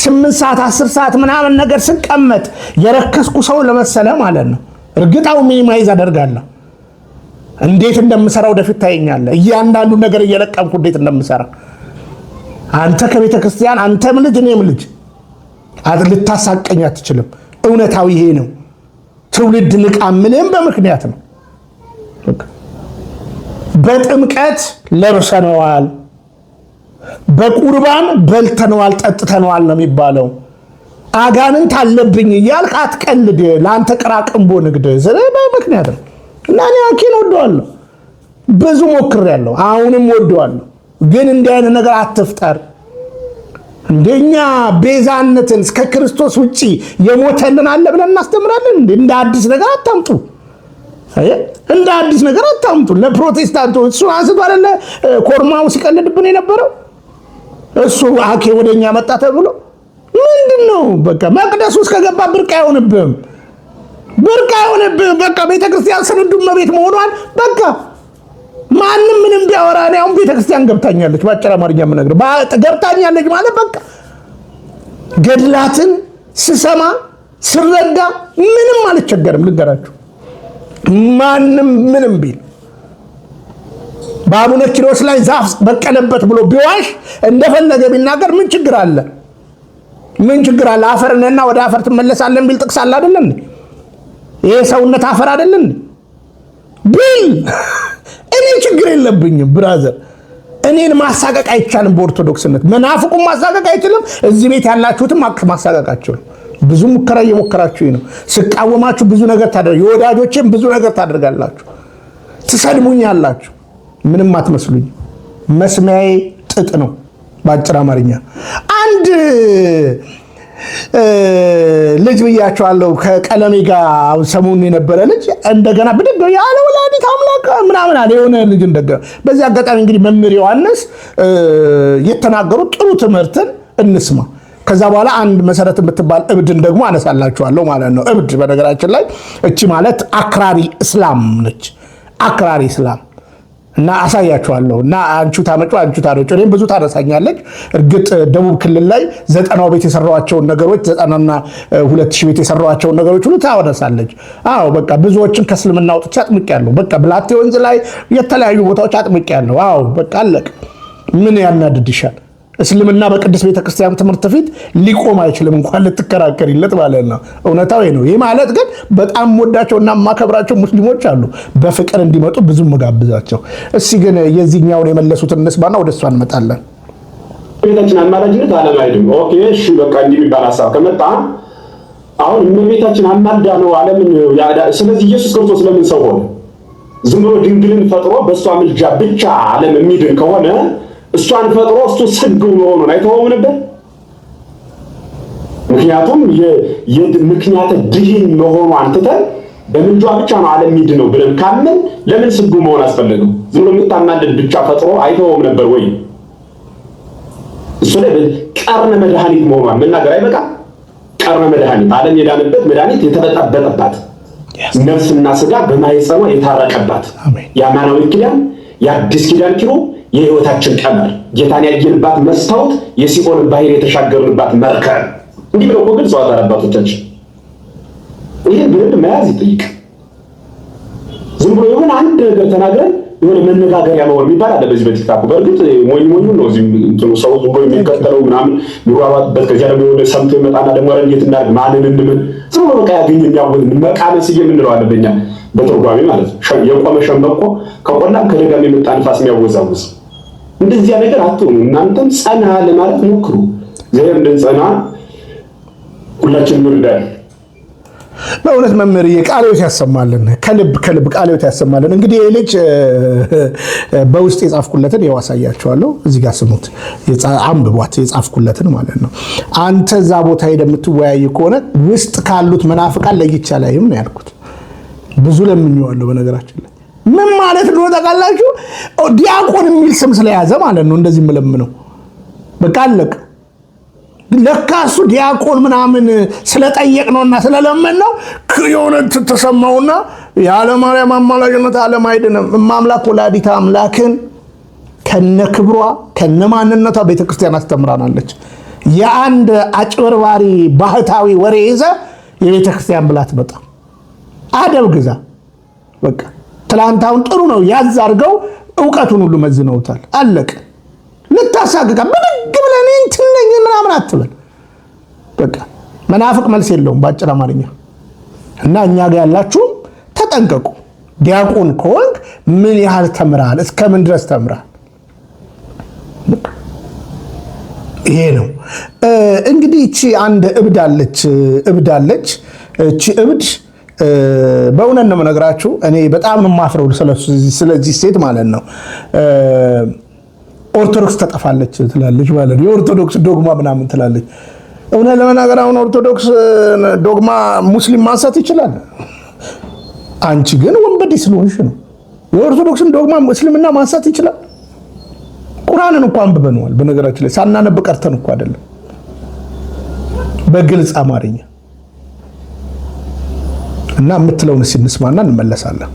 8 ሰዓት 10 ሰዓት ምናምን ነገር ስቀመጥ የረከስኩ ሰው ለመሰለ ማለት ነው። እርግጣው ሚኒማይዝ አደርጋለሁ። እንዴት እንደምሰራው ወደፊት ታየኛለህ። እያንዳንዱ ነገር እየለቀምኩ እንዴት እንደምሰራ አንተ ከቤተክርስቲያን አንተም ልጅ እኔም ልጅ ልታሳቀኝ አትችልም። እውነታው ይሄ ነው። ትውልድ ንቃ ምንም በምክንያት ነው። በጥምቀት ለብሰነዋል፣ በቁርባን በልተነዋል፣ ጠጥተነዋል ነው የሚባለው። አጋንንት አለብኝ እያልክ አትቀልድ። ለአንተ ቅራቅንቦ ንግድ በምክንያት ነው። እና እኔ አኬን ወደዋለሁ፣ ብዙ ሞክሬያለሁ፣ አሁንም ወደዋለሁ። ግን እንዲህ አይነት ነገር አትፍጠር። እንደኛ ቤዛነትን እስከ ክርስቶስ ውጪ የሞተልን አለ ብለን እናስተምራለን። እንደ አዲስ ነገር አታምጡ። እንደ አዲስ ነገር አታምጡ። ለፕሮቴስታንቶች እሱ አንስቶ አይደለ ኮርማው ሲቀልድብን የነበረው እሱ አኬ ወደኛ መጣ ተብሎ ምንድነው? በቃ መቅደስ ውስጥ ከገባ ብርቅ አይሆንብህም። በቃ ቤተክርስቲያን ስንዱ መቤት መሆኗን በቃ ማንም ምንም ቢያወራ ነው። አሁን ቤተክርስቲያን ገብታኛለች። ባጭር አማርኛ የምነግርህ ገብታኛለች ማለት በቃ ገድላትን ስሰማ ስረዳ ምንም አልቸገርም። ልንገራችሁ ማንም ምንም ቢል በአቡነ ኪሮስ ላይ ዛፍ በቀለበት ብሎ ቢዋሽ እንደፈለገ ቢናገር ምን ችግር አለ? ምን ችግር አለ? አፈርነና ወደ አፈር ትመለሳለን ቢል ጥቅስ አለ አይደል? ይሄ ሰውነት አፈር አይደል ቢል እኔ ችግር የለብኝም ብራዘር። እኔን ማሳቀቅ አይቻልም። በኦርቶዶክስነት መናፍቁም ማሳቀቅ አይችልም። እዚህ ቤት ያላችሁትም ማሳቀቃችሁ ብዙ ሙከራ እየሞከራችሁ ነው። ስቃወማችሁ ብዙ ነገር ታደርጋላችሁ። የወዳጆቼም ብዙ ነገር ታደርጋላችሁ። ትሰድቡኛላችሁ። ምንም አትመስሉኝ። መስሚያዬ ጥጥ ነው። ባጭር አማርኛ አንድ ልጅ ብያቸዋለሁ። ከቀለሜ ጋር ሰሞኑን የነበረ ልጅ እንደገና ብድግ ያለ ወላዲተ አምላክ ምናምን አለ የሆነ ልጅ እንደገና። በዚህ አጋጣሚ እንግዲህ መምህር ዮሐንስ የተናገሩት ጥሩ ትምህርትን እንስማ። ከዛ በኋላ አንድ መሰረት የምትባል እብድን ደግሞ አነሳላችኋለሁ ማለት ነው። እብድ በነገራችን ላይ እቺ ማለት አክራሪ እስላም ነች። አክራሪ እስላም እና አሳያችኋለሁ። እና አንቺ ታመጩ እኔም ብዙ ታነሳኛለች። እርግጥ ደቡብ ክልል ላይ 90 ቤት የሰራዋቸውን ነገሮች 92,000 ቤት የሰራዋቸውን ነገሮች ሁሉ ታወነሳለች። አዎ በቃ ብዙዎችን ከእስልምና አውጥቼ አጥምቄያለሁ። በቃ ብላቴ ወንዝ ላይ የተለያዩ ቦታዎች አጥምቄያለሁ። አዎ በቃ አለቀ። ምን ያናድድሻል? እስልምና በቅዱስ ቤተክርስቲያን ትምህርት ፊት ሊቆም አይችልም፣ እንኳን ልትከራከሪለት ማለት ነው። እውነታው ይሄ ነው። ይሄ ማለት ግን በጣም ወዳቸውና ማከብራቸው ሙስሊሞች አሉ፣ በፍቅር እንዲመጡ ብዙ መጋብዛቸው። እስኪ ግን የዚህኛውን የመለሱትን እንስማና ወደ እሷ እንመጣለን። ቤታችን አማላጅነት ዓለም አይደለም። ኦኬ እሺ በቃ እንዲህ የሚባል ሐሳብ ከመጣ አሁን እመቤታችን አማልዳ ነው ዓለምን ያዳ። ስለዚህ ኢየሱስ ክርስቶስ ለምን ሰው ሆነ? ዝም ብሎ ድንግልን ፈጥሮ በእሷ ምልጃ ብቻ ዓለም የሚድን ከሆነ እሷን ፈጥሮ እሱ ስግው መሆኑን አይተወውም ነበር? ምክንያቱም ምክንያት ድህን መሆኗን ትተን በምልጇ ብቻ ነው ዓለም የሚድነው ብለን ካመን ለምን ስግው መሆን አስፈለገው? ዝም ብሎ የምታማልድ ብቻ ፈጥሮ አይተወውም ነበር ወይ? እሱ ላይ ቀርነ መድኃኒት መሆኗን መናገር አይበቃ? ቀርነ መድኃኒት ዓለም የዳነበት መድኃኒት የተበጠበጠባት ነፍስና ስጋ በማይጸኗ የታረቀባት የአማናዊ ኪዳን የአዲስ ኪዳን ኪሩብ የህይወታችን ቀመር ጌታን ያየንባት መስታወት የሲኦልን ባህር የተሻገርንባት መርከብ እንዲህ ብለው እኮ ገልጸዋል አባቶቻችን። ይሄ ግን መያዝ ይጠይቃል። ዝም ብሎ የሆነ አንድ ነገር ተናግረን የሆነ መነጋገሪያ መሆን የሚባል አለ በዚህ በቲክታክ። በእርግጥ ሞኝ ነው እዚህ እንትኑ ሰው ዝም ብሎ የሚከተለው ምናምን የሚሯሯጥበት። ከዚያ ደግሞ የሆነ ሰምቶ ይመጣና ደግሞ እንዴት እናድርግ ማንን እንምን ዝም ብሎ በቃ ያገኝ የሚያወዝ መቃመስ የምንለው አለ በእኛ በትርጓሜ ማለት ነው። የቆመ ሸምበቆ ከቆላም ከደጋም የመጣ ንፋስ የሚያወዛውዝ እንደዚያ ነገር አትሆኑ። እናንተም ጸና ለማለት ሞክሩ። እግዚአብሔር እንድንጸና ሁላችንም እንርዳለን። በእውነት መምህር ቃልዮት ያሰማልን፣ ከልብ ቃልዮት ያሰማልን። እንግዲህ ይህ ልጅ በውስጥ የጻፍኩለትን ያሳያችኋለሁ። እዚህ ጋር ስሙት፣ አንብቧት፣ የጻፍኩለትን ማለት ነው። አንተ እዛ ቦታ ሄደህ የምትወያይ ከሆነ ውስጥ ካሉት መናፍቃን ለይቼ አላይም ነው ያልኩት። ብዙ ለምኜዋለሁ። በነገራችን ላይ ምን ማለት ነው ታውቃላችሁ? ዲያቆን የሚል ስም ስለያዘ ማለት ነው እንደዚህ የምለምነው። በቃ አለቀ። ለካ እሱ ዲያቆን ምናምን ስለጠየቅ ነውና ስለለመን ነው የሆነ ተሰማውና ያለ ማርያም አማላጅነት ዓለም አይድንም። እማምላክ ወላዲተ አምላክን ከነ ክብሯ ከነ ማንነቷ ቤተክርስቲያን አስተምራናለች። የአንድ አጭበርባሪ ባህታዊ ወሬ ይዘ የቤተክርስቲያን ብላት መጣ አደብ ግዛ። በቃ ትላንታውን ጥሩ ነው ያዝ አድርገው ዕውቀቱን ሁሉ መዝነውታል። አለቀ። ልታሳግጋ ብድግ ብለን እንትነኝ ምናምን አትበል። በቃ መናፍቅ መልስ የለውም በአጭር አማርኛ። እና እኛ ጋር ያላችሁም ተጠንቀቁ። ዲያቆን ከሆንክ ምን ያህል ተምራል? እስከምን ድረስ ተምራል? ይሄ ነው እንግዲህ። እቺ አንድ እብድ አለች። እቺ እብድ በእውነት ነው የምነግራችሁ። እኔ በጣም ነው የማፍረው ስለዚህ ሴት ማለት ነው። ኦርቶዶክስ ተጠፋለች ትላለች ማለት ነው። የኦርቶዶክስ ዶግማ ምናምን ትላለች። እውነት ለመናገር አሁን ኦርቶዶክስ ዶግማ ሙስሊም ማንሳት ይችላል። አንቺ ግን ወንበዴ ስለሆንሽ ነው። የኦርቶዶክስን ዶግማ ሙስሊምና ማንሳት ይችላል። ቁርአንን እንኳን አንብበነዋል። በነገራችን ላይ ሳናነብ ቀርተን እኮ አይደለም፣ በግልጽ አማርኛ እና የምትለውን እንስማና እንመለሳለን።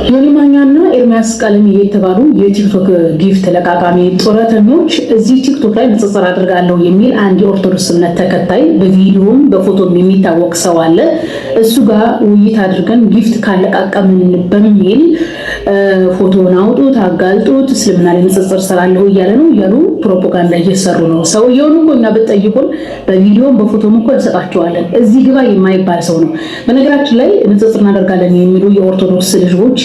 ዮኒ ማኛና ኤርሚያስ ቀለሜ የተባሉ የቲክቶክ ጊፍት ለቃቃሚ ጡረተኞች እዚህ ቲክቶክ ላይ ንጽጽር አድርጋለሁ የሚል አንድ የኦርቶዶክስ እምነት ተከታይ በቪዲዮም በፎቶም የሚታወቅ ሰው አለ። እሱ ጋር ውይይት አድርገን ጊፍት ካለቃቀምን በሚል ፎቶን አውጡት፣ አጋልጡት፣ እስልምና ላይ ንጽጽር ስራለሁ እያለ ነው እያሉ ፕሮፓጋንዳ እየሰሩ ነው። ሰውየውን እኮ እኛ ብትጠይቁን በቪዲዮም በፎቶም እኮ እንሰጣቸዋለን። እዚህ ግባ የማይባል ሰው ነው። በነገራችን ላይ ንጽጽር እናደርጋለን የሚሉ የኦርቶዶክስ ልጆች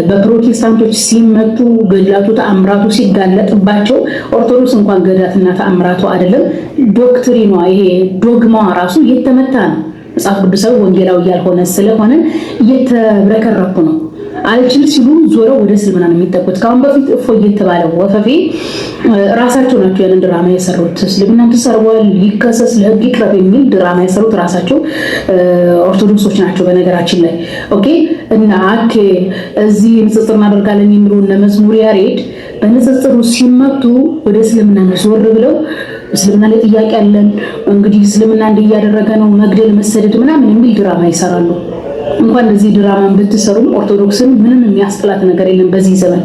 በፕሮቴስታንቶች ሲመቱ ገድላቱ ተአምራቱ ሲጋለጥባቸው ኦርቶዶክስ እንኳን ገዳትና ተአምራቱ አይደለም ዶክትሪኗ ይሄ ዶግማዋ ራሱ እየተመታ ነው። መጽሐፍ ቅዱሳዊ ወንጌላዊ ያልሆነ ስለሆነ እየተብረከረኩ ነው። አልችል ሲሉ ዞረው ወደ እስልምና ነው የሚጠቁት። ካሁን በፊት እፎይ የተባለው ወፈፌ ራሳቸው ናቸው ያንን ድራማ የሰሩት። እስልምና ተሰርቧል ሊከሰስ ለህግ ይቅረብ የሚል ድራማ የሰሩት ራሳቸው ኦርቶዶክሶች ናቸው በነገራችን ላይ። ኦኬ እና አኬ እዚህ ንጽጽር እናደርጋለን የሚሉ እነ መዝሙር ያሬድ በንጽጽሩ ሲመቱ ወደ እስልምና ዞር ብለው እስልምና ላይ ጥያቄ አለን እንግዲህ እስልምና እንዲያደረገ ነው መግደል መሰደድ ምናምን የሚል ድራማ ይሰራሉ። እንኳን እንደዚህ ድራማን ብትሰሩም ኦርቶዶክስን ምንም የሚያስጥላት ነገር የለም በዚህ ዘመን።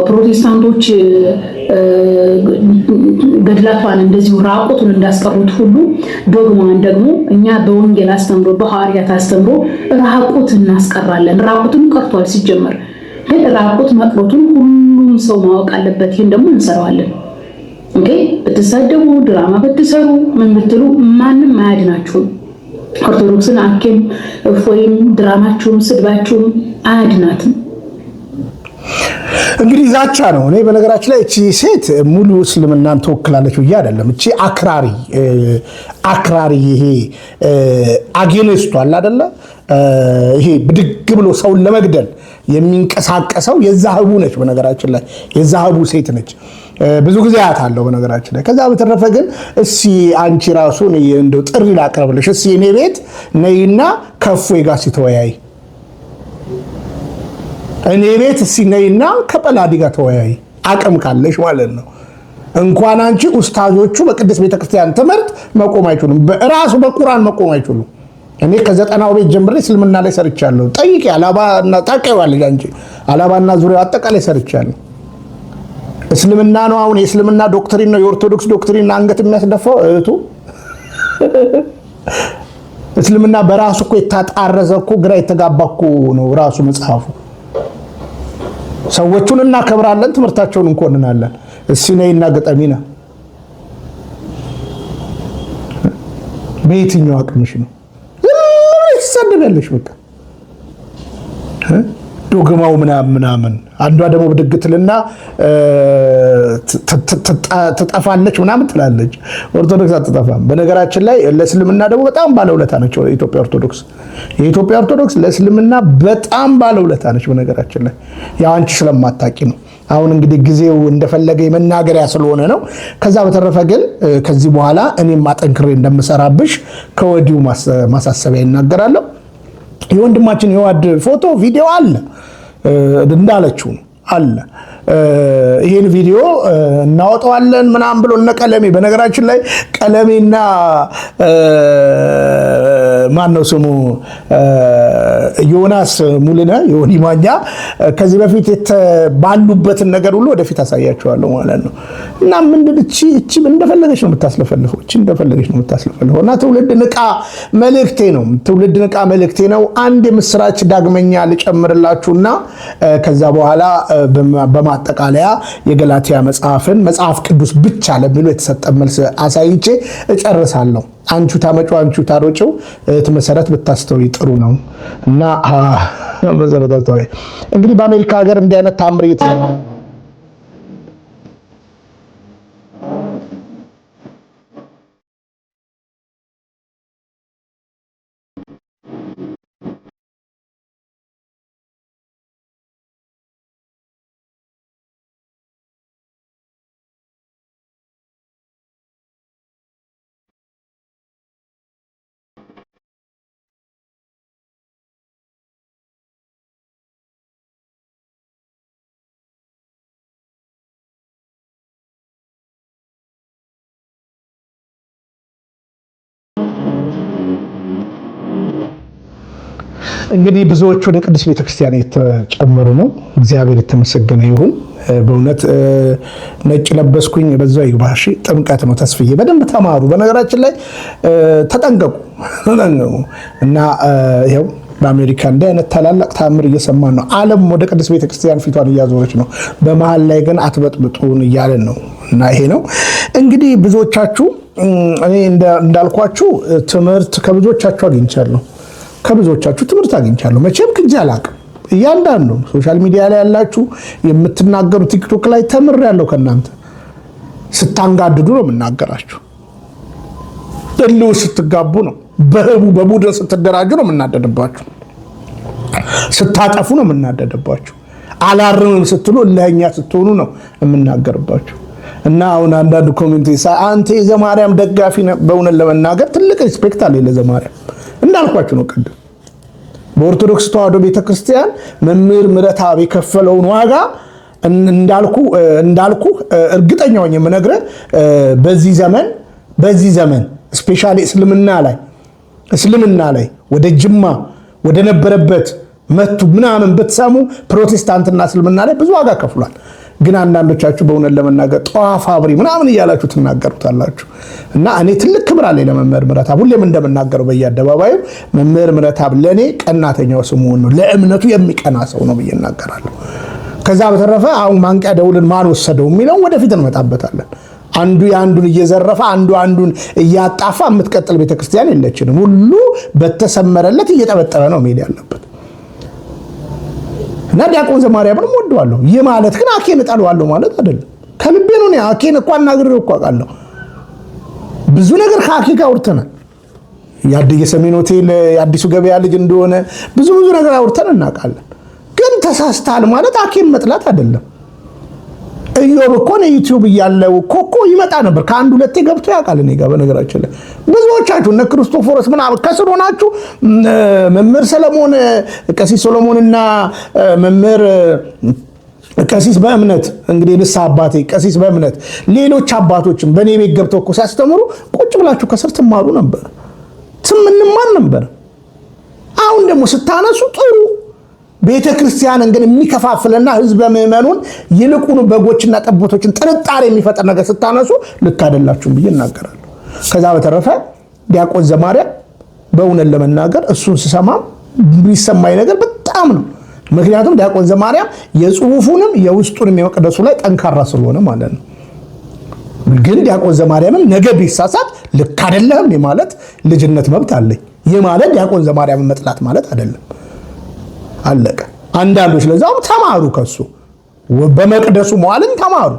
ፕሮቴስታንቶች ገድላቷን እንደዚሁ ራቁቱን እንዳስቀሩት ሁሉ ዶግማን ደግሞ እኛ በወንጌል አስተምሮ በሐዋርያት አስተምሮ ራቁት እናስቀራለን። ራቁቱን ቀርቷል ሲጀመር፣ ግን ራቁት መቅረቱን ሁሉም ሰው ማወቅ አለበት። ይሄን ደግሞ እንሰራዋለን። ኦኬ ብትሳደቡ ድራማ ብትሰሩ ምን ብትሉ ማንም አያድናችሁም። ኦርቶዶክስን አኬም እፎይም ድራማችሁም ስድባችሁም አያድናትም። እንግዲህ ዛቻ ነው። እኔ በነገራችን ላይ እቺ ሴት ሙሉ እስልምናን ተወክላለች ብዬ አይደለም። እቺ አክራሪ ይሄ አጌንስቱ አለ አይደለ? ይሄ ብድግ ብሎ ሰውን ለመግደል የሚንቀሳቀሰው የዛህቡ ነች። በነገራችን ላይ የዛህቡ ሴት ነች። ብዙ ጊዜ አያታለሁ በነገራችን ላይ። ከዛ በተረፈ ግን እስኪ አንቺ ራሱ እንደው ጥሪ ላቅርብልሽ። እስኪ እኔ ቤት ነይና ከእፎይ ጋር ሲተወያይ እኔ ቤት እስኪ ነይና ከጰላዲ ጋር ተወያይ፣ አቅም ካለሽ ማለት ነው። እንኳን አንቺ ኡስታዞቹ በቅድስት ቤተክርስቲያን ትምህርት መቆም አይችሉም። ራሱ በቁርአን መቆም አይችሉም። እኔ ከ90ው ቤት ጀምሬ እስልምና ላይ ሰርቻለሁ። ጠይቂ አላባና ታውቂዋለሽ አንቺ አላባና ዙሪያው አጠቃላይ ሰርቻለሁ። እስልምና ነው አሁን የእስልምና ዶክትሪን ነው የኦርቶዶክስ ዶክትሪን አንገት የሚያስደፋው እህቱ እስልምና በራሱ እኮ የታጣረዘ እኮ ግራ የተጋባ እኮ ነው ራሱ መጽሐፉ። ሰዎቹን እናከብራለን፣ ትምህርታቸውን እንኮንናለን። እስኪ ነይና ገጠሚና በየትኛው አቅምሽ ነው ትሰደቢያለሽ? በቃ ዶግማው ምናምን አንዷ ደግሞ ብድግትልና ትጠፋለች ምናምን ትላለች። ኦርቶዶክስ አትጠፋም። በነገራችን ላይ ለእስልምና ደግሞ በጣም ባለውለታ ነች የኢትዮጵያ ኦርቶዶክስ። የኢትዮጵያ ኦርቶዶክስ ለእስልምና በጣም ባለውለታ ነች። በነገራችን ላይ ያው አንቺ ስለማታቂ ነው። አሁን እንግዲህ ጊዜው እንደፈለገ የመናገሪያ ስለሆነ ነው። ከዛ በተረፈ ግን ከዚህ በኋላ እኔም አጠንክሬ እንደምሰራብሽ ከወዲሁ ማሳሰቢያ ይናገራለሁ። የወንድማችን የዋድ ፎቶ ቪዲዮ አለ እንዳለችው አለ። ይሄን ቪዲዮ እናወጣዋለን ምናምን ብሎ እነ ቀለሜ፣ በነገራችን ላይ ቀለሜና ማን ነው ስሙ ዮናስ ሙሉነ ዮኒ ማኛ ከዚህ በፊት ባሉበትን ነገር ሁሉ ወደፊት አሳያቸዋለሁ ማለት ነው። እና ምንድን እቺ እንደፈለገች ነው የምታስለፈልፈው፣ እንደፈለገች ነው የምታስለፈልፈው። እና ትውልድ ንቃ መልእክቴ ነው፣ ትውልድ ንቃ መልእክቴ ነው። አንድ የምስራች ዳግመኛ ልጨምርላችሁና ከዛ በኋላ በማጠቃለያ የገላትያ መጽሐፍን መጽሐፍ ቅዱስ ብቻ ለሚሉ የተሰጠ መልስ አሳይቼ እጨርሳለሁ። አንቹ ታመጩ አንቹ ታሮጨው መሰረት ብታስተው ጥሩ ነው። እና መሰረታዊ እንግዲህ በአሜሪካ ሀገር እንዲህ አይነት ታምር እንግዲህ ብዙዎቹ ወደ ቅዱስ ቤተክርስቲያን የተጨመሩ ነው። እግዚአብሔር የተመሰገነ ይሁን። በእውነት ነጭ ለበስኩኝ በዛው ይባሽ ጥምቀት ነው። ተስፍዬ በደንብ ተማሩ። በነገራችን ላይ ተጠንቀቁ እና ይኸው በአሜሪካ እንዲህ አይነት ታላላቅ ታምር እየሰማን ነው። ዓለም ወደ ቅዱስ ቤተክርስቲያን ፊቷን እያዞረች ነው። በመሀል ላይ ግን አትበጥብጡን እያለን ነው። እና ይሄ ነው እንግዲህ ብዙዎቻችሁ እኔ እንዳልኳችሁ ትምህርት ከብዙዎቻችሁ አግኝቻለሁ። ከብዙዎቻችሁ ትምህርት አግኝቻለሁ። መቼም ክጄ አላቅም። እያንዳንዱ ሶሻል ሚዲያ ላይ ያላችሁ የምትናገሩ ቲክቶክ ላይ ተምሬያለሁ ከእናንተ። ስታንጋድዱ ነው የምናገራችሁ። እልው ስትጋቡ ነው፣ በቡድን ስትደራጁ ነው የምናደድባችሁ። ስታጠፉ ነው የምናደድባችሁ። አላርምም ስትሉ እልኸኛ ስትሆኑ ነው የምናገርባችሁ። እና አሁን አንዳንድ ኮሜንት አንተ የዘማርያም ደጋፊ ነህ። በእውነት ለመናገር ትልቅ ሪስፔክት አለ ለዘማርያም። እንዳልኳችሁ ነው ቀደም በኦርቶዶክስ ተዋሕዶ ቤተክርስቲያን መምህር ምረታብ የከፈለውን ዋጋ እንዳልኩ እርግጠኛ ሆኜ የምነግርህ በዚህ ዘመን ስፔሻሊ እስልምና ላይ ወደ ጅማ ወደ ነበረበት መቱ ምናምን ብትሰሙ ፕሮቴስታንትና እስልምና ላይ ብዙ ዋጋ ከፍሏል። ግን አንዳንዶቻችሁ በእውነት ለመናገር ጧፍ አብሪ ምናምን እያላችሁ ትናገሩታላችሁ። እና እኔ ትልቅ ክብር አለኝ ለመምህር ምረታብ። ሁሌም እንደምናገረው በየአደባባዩ መምህር ምረታብ ለእኔ ቀናተኛው ስሙን ነው፣ ለእምነቱ የሚቀና ሰው ነው ብዬ እናገራለሁ። ከዛ በተረፈ አሁን ማንቂያ ደውልን ማን ወሰደው የሚለውን ወደፊት እንመጣበታለን። አንዱ የአንዱን እየዘረፈ አንዱን እያጣፋ የምትቀጥል ቤተክርስቲያን የለችንም። ሁሉ በተሰመረለት እየጠበጠበ ነው መሄድ ያለበት። እና ዲያቆን ዘማርያምንም ወደዋለሁ። ይህ ማለት ግን አኬን እጠለዋለሁ ማለት አይደለም። ከልቤ ነው። አኬን እኮ አናግሬው እኮ አውቃለሁ። ብዙ ነገር ከአኬ ጋር አውርተናል። የሰሜን ሆቴል የአዲሱ ገበያ ልጅ እንደሆነ ብዙ ነገር አውርተን እናውቃለን። ግን ተሳስተሃል ማለት አኬን መጥላት አይደለም። ኢዮብ እኮ ነው ዩቲዩብ እያለው ኮኮ ይመጣ ነበር። ከአንድ ሁለቴ ገብቶ ያውቃል እኔ ጋር። በነገራችን ላይ ብዙዎቻችሁ እነ ክርስቶፎሮስ ምናምን ከስር ሆናችሁ መምህር ሰለሞን ቀሲስ ሰሎሞንና መምህር ቀሲስ በእምነት እንግዲህ ንስሐ አባቴ ቀሲስ በእምነት ሌሎች አባቶችም በእኔ ቤት ገብተው እኮ ሲያስተምሩ ቁጭ ብላችሁ ከስር ትማሩ ነበር፣ ትምንማን ነበር። አሁን ደግሞ ስታነሱ ጥሩ ቤተ ክርስቲያንን ግን የሚከፋፍልና ህዝበ ምዕመኑን ይልቁኑ በጎችና ጠቦቶችን ጥርጣሬ የሚፈጠር ነገር ስታነሱ ልክ አይደላችሁም ብዬ እናገራለሁ። ከዛ በተረፈ ዲያቆን ዘማርያም በእውነት ለመናገር እሱን ስሰማ ቢሰማኝ ነገር በጣም ነው። ምክንያቱም ዲያቆን ዘማርያም የጽሁፉንም የውስጡንም የመቅደሱ ላይ ጠንካራ ስለሆነ ማለት ነው። ግን ዲያቆን ዘማርያምም ነገ ቢሳሳት ልክ አይደለም የማለት ልጅነት መብት አለኝ። ይህ ማለት ዲያቆን ዘማርያምን መጥላት ማለት አይደለም። አለቀ። አንዳንዶች ለዛውም ተማሩ፣ ከሱ በመቅደሱ መዋልን ተማሩ፣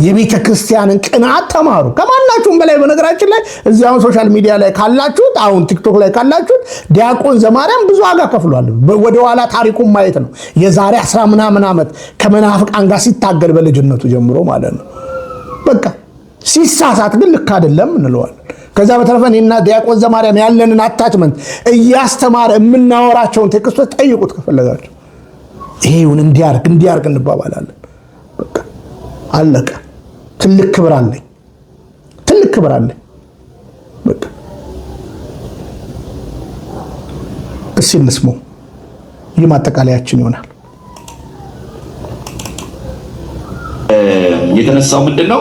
የቤተ ክርስቲያንን ቅንዓት ተማሩ። ከማናችሁም በላይ በነገራችን ላይ እዚያውን ሶሻል ሚዲያ ላይ ካላችሁት፣ አሁን ቲክቶክ ላይ ካላችሁት ዲያቆን ዘማርያም ብዙ ዋጋ ከፍሏል። ወደ ኋላ ታሪኩን ማየት ነው። የዛሬ 10 ምናምን ዓመት ከመናፍቃን ጋር ሲታገል በልጅነቱ ጀምሮ ማለት ነው። በቃ ሲሳሳት ግን ልክ አይደለም እንለዋለን። ከዛ በተረፈ እኔና ዲያቆን ዘማርያም ያለንን አታችመንት እያስተማረ የምናወራቸውን ቴክስቶች ጠይቁት ከፈለጋችሁ። ይሄውን እንዲያርግ እንባባላለን። በቃ አለቀ። ትልቅ ክብር አለኝ። በቃ እስኪ እንስማው። ይህ ማጠቃለያችን ይሆናል። የተነሳው ምንድነው?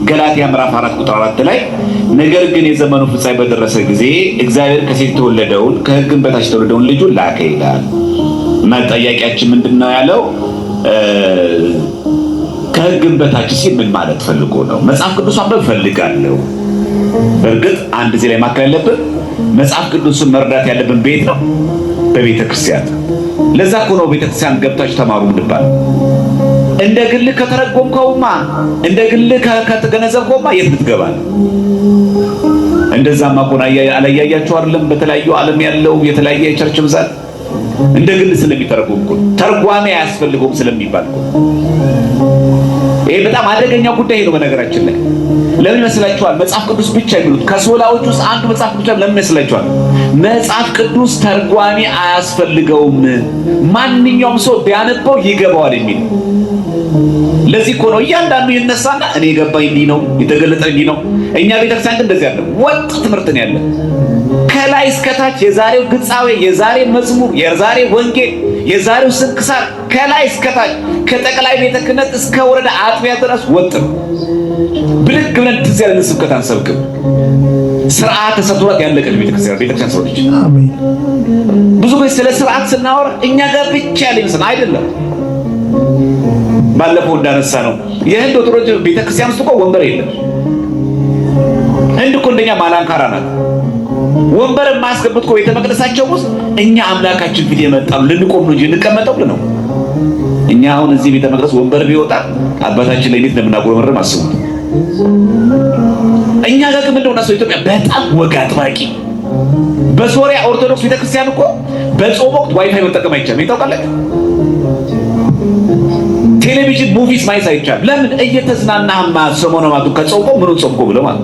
ገላትያ ምዕራፍ 4 ቁጥር 4 ላይ ነገር ግን የዘመኑ ፍጻሜ በደረሰ ጊዜ እግዚአብሔር ከሴት የተወለደውን ከሕግም በታች የተወለደውን ልጁን ላከ ይላል። እና ጠያቂያችን ምንድነው ያለው? ከሕግም በታች ሲል ምን ማለት ፈልጎ ነው? መጽሐፍ ቅዱስ አንበብ ፈልጋለሁ። በእርግጥ አንድ ዚህ ላይ ማከል ያለብን መጽሐፍ ቅዱስን መረዳት ያለብን ቤት ነው፣ በቤተ ክርስቲያን። ለዛ እኮ ነው ቤተ ክርስቲያን ገብታችሁ ተማሩ እንባል። እንደ ግል ከተረጎምከውማ እንደ ግል ከተገነዘብከውማ የት ልትገባ ነው? እንደዛማ እኮ አላያያችሁ አይደለም? በተለያዩ ዓለም ያለው የተለያየ የቸርች ብዛት እንደ ግል ስለሚተረጎም እኮ ተርጓሚ አያስፈልገውም ስለሚባል እኮ። ይሄ በጣም አደገኛ ጉዳይ ነው። በነገራችን ላይ ለምን ይመስላችኋል መጽሐፍ ቅዱስ ብቻ የሚሉት? ከሶላዎች ውስጥ አንዱ መጽሐፍ ቅዱስ ለምን ይመስላችኋል? መጽሐፍ ቅዱስ ተርጓሚ አያስፈልገውም፣ ማንኛውም ሰው ቢያነበው ይገባዋል የሚል። ለዚህ እኮ ነው እያንዳንዱ ይነሳና እኔ የገባኝ እንዲህ ነው፣ የተገለጠ እንዲህ ነው። እኛ ቤተክርስቲያን ግን እንደዚህ አይደለም። ወጥ ትምህርት ነው ያለ ከላይ እስከታች። የዛሬው ግጻዌ፣ የዛሬ መዝሙር፣ የዛሬ ወንጌል፣ የዛሬው ስንክሳር ከላይ እስከታች ከጠቅላይ ቤተ ክህነት እስከ ወረዳ አጥቢያ ድረስ ወጥ ነው። ብድግ ብለን ትዝ ያለን ስብከት አንሰብክም። ስርዓት ተሰጥቷት ያለቀች ቤተክርስቲያን ሰዎች። አሜን። ብዙ ጊዜ ስለ ስርዓት ስናወራ እኛ ጋር ብቻ ያለ ይመስል አይደለም። ባለፈው እንዳነሳ ነው የህንድ ኦርቶዶክስ ቤተክርስቲያን ውስጥ እኮ ወንበር የለም። ህንድ እኮ እንደኛ ማላንካራ ናት። ወንበር የማያስገቡት እኮ ቤተ መቅደሳቸው ውስጥ እኛ አምላካችን ፊት የመጣው ልንቆም ነው እንጂ እንቀመጠው ነው። እኛ አሁን እዚህ ቤተ መቅደስ ወንበር ቢወጣ አባታችን ላይ ቤት እንደምናጎረመረም አስቡት። እኛ ጋር ግን እንደው ነው ኢትዮጵያ በጣም ወግ አጥባቂ። በሶሪያ ኦርቶዶክስ ቤተክርስቲያን እኮ በጾም ወቅት ዋይፋይ መጠቀም አይቻልም። ይታወቃል። ቴሌቪዥን ሙቪስ ማየት አይቻልም። ለምን? እየተዝናናህማ ሰሞኑን ማለት ከጾምኮ ምኑን ጾምኮ ብለው ማለት።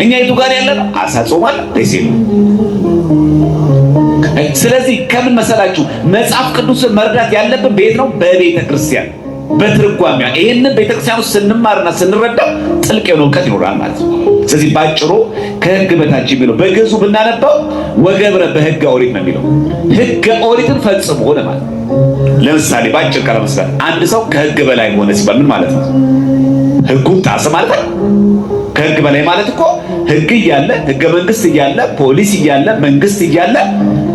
እኛ የቱ ጋር ያለ ነው? አሳ ጾማል ደሴ። ስለዚህ ከምን መሰላችሁ መጽሐፍ ቅዱስን መረዳት ያለብን ቤት ነው፣ በቤተ ክርስቲያን በትርጓሚያ። ይሄንን ቤተ ክርስቲያን ውስጥ ስንማርና ስንረዳው ጥልቅ የሆነ እውቀት ይኖራል ማለት ነው። ስለዚህ ባጭሩ ከሕግ በታች የሚለው በግዕዙ ብናነባው ወገብረ በሕገ ኦሪት ነው የሚለው። ሕገ ኦሪትን ፈጽሞ ለማለት። ለምሳሌ ባጭር ቃል መስራት አንድ ሰው ከሕግ በላይ ሆነ ሲባል ምን ማለት ነው? ሕጉን ጣሰ ማለት ነው። ከሕግ በላይ ማለት እኮ ሕግ እያለ ሕገ መንግስት እያለ ፖሊስ እያለ መንግስት እያለ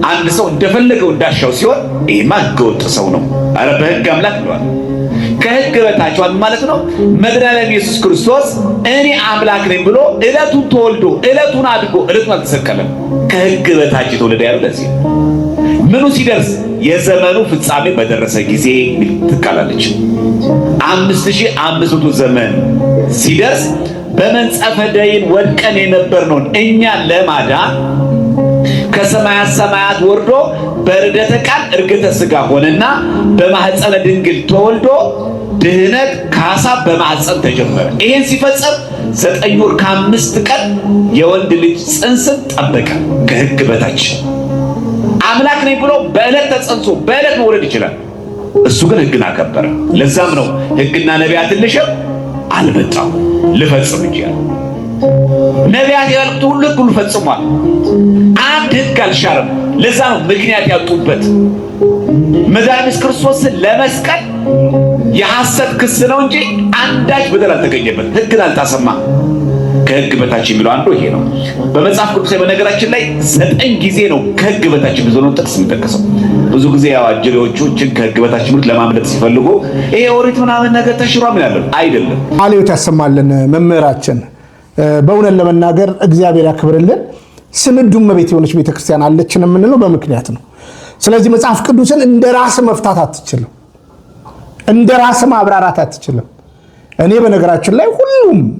አንድ ሰው እንደፈለገው እንዳሻው ሲሆን ይሄማ ሕገወጥ ሰው ነው። አረ በሕግ አምላክ ብለዋል። ከሕግ በታች ማለት ነው መድኃኒዓለም ኢየሱስ ክርስቶስ እኔ አምላክ ነኝ ብሎ ዕለቱን ተወልዶ ዕለቱን አድጎ ዕለቱን አልተሰቀለም። ከሕግ በታች የተወለደ ያለው ለዚህ ምኑ ሲደርስ የዘመኑ ፍጻሜ በደረሰ ጊዜ ትቃላለች። 5500 ዘመን ሲደርስ በመንጸፈ ደይን ወድቀን የነበርነውን እኛን ለማዳን ከሰማያት ሰማያት ወርዶ በርደተ ቃል እርግተ ሥጋ ሆነና በማህፀነ ድንግል ተወልዶ ድህነት ካሳ በማህፀን ተጀመረ። ይሄን ሲፈጸም 9 ወር ከ5 ቀን የወንድ ልጅ ጽንስን ጠበቀ። ከሕግ በታች አምላክ ነኝ ብሎ በዕለት ተጸንሶ በዕለት መውለድ ይችላል። እሱ ግን ሕግን አከበረ። ለዛም ነው ሕግና ነቢያትን ልሽር አልመጣም ልፈጽም እንጂ ያለ። ነቢያት ያሉት ሁሉ ሕግ ፈጽሟል። አንድ ሕግ አልሻረም። ለዛ ነው ምክንያት ያጡበት። መድኃኒዓለም ክርስቶስን ለመስቀል የሐሰት ክስ ነው እንጂ አንዳች በደል አልተገኘበት። ሕግን አልጣሰማ። ከሕግ በታች የሚለው አንዱ ይሄ ነው። በመጽሐፍ ቅዱስ ላይ በነገራችን ላይ 9 ጊዜ ነው ከሕግ በታች የሚሆነው ጥቅስ የሚጠቀሰው። ብዙ ጊዜ ያው አጅሬዎቹ ከሕግ በታች የሚሉት ለማምለጥ ሲፈልጉ ይሄ ኦሪት ምናምን ነገር ተሽሯ ምን ያለው አይደለም። አልዮት ያሰማልን መምህራችን። በእውነት ለመናገር እግዚአብሔር ያክብርልን። ስንዱ እመቤት የሆነች ቤተክርስቲያን አለችን የምንለው በምክንያት ነው። ስለዚህ መጽሐፍ ቅዱስን እንደ ራስ መፍታት አትችልም፣ እንደ ራስ ማብራራት አትችልም። እኔ በነገራችን ላይ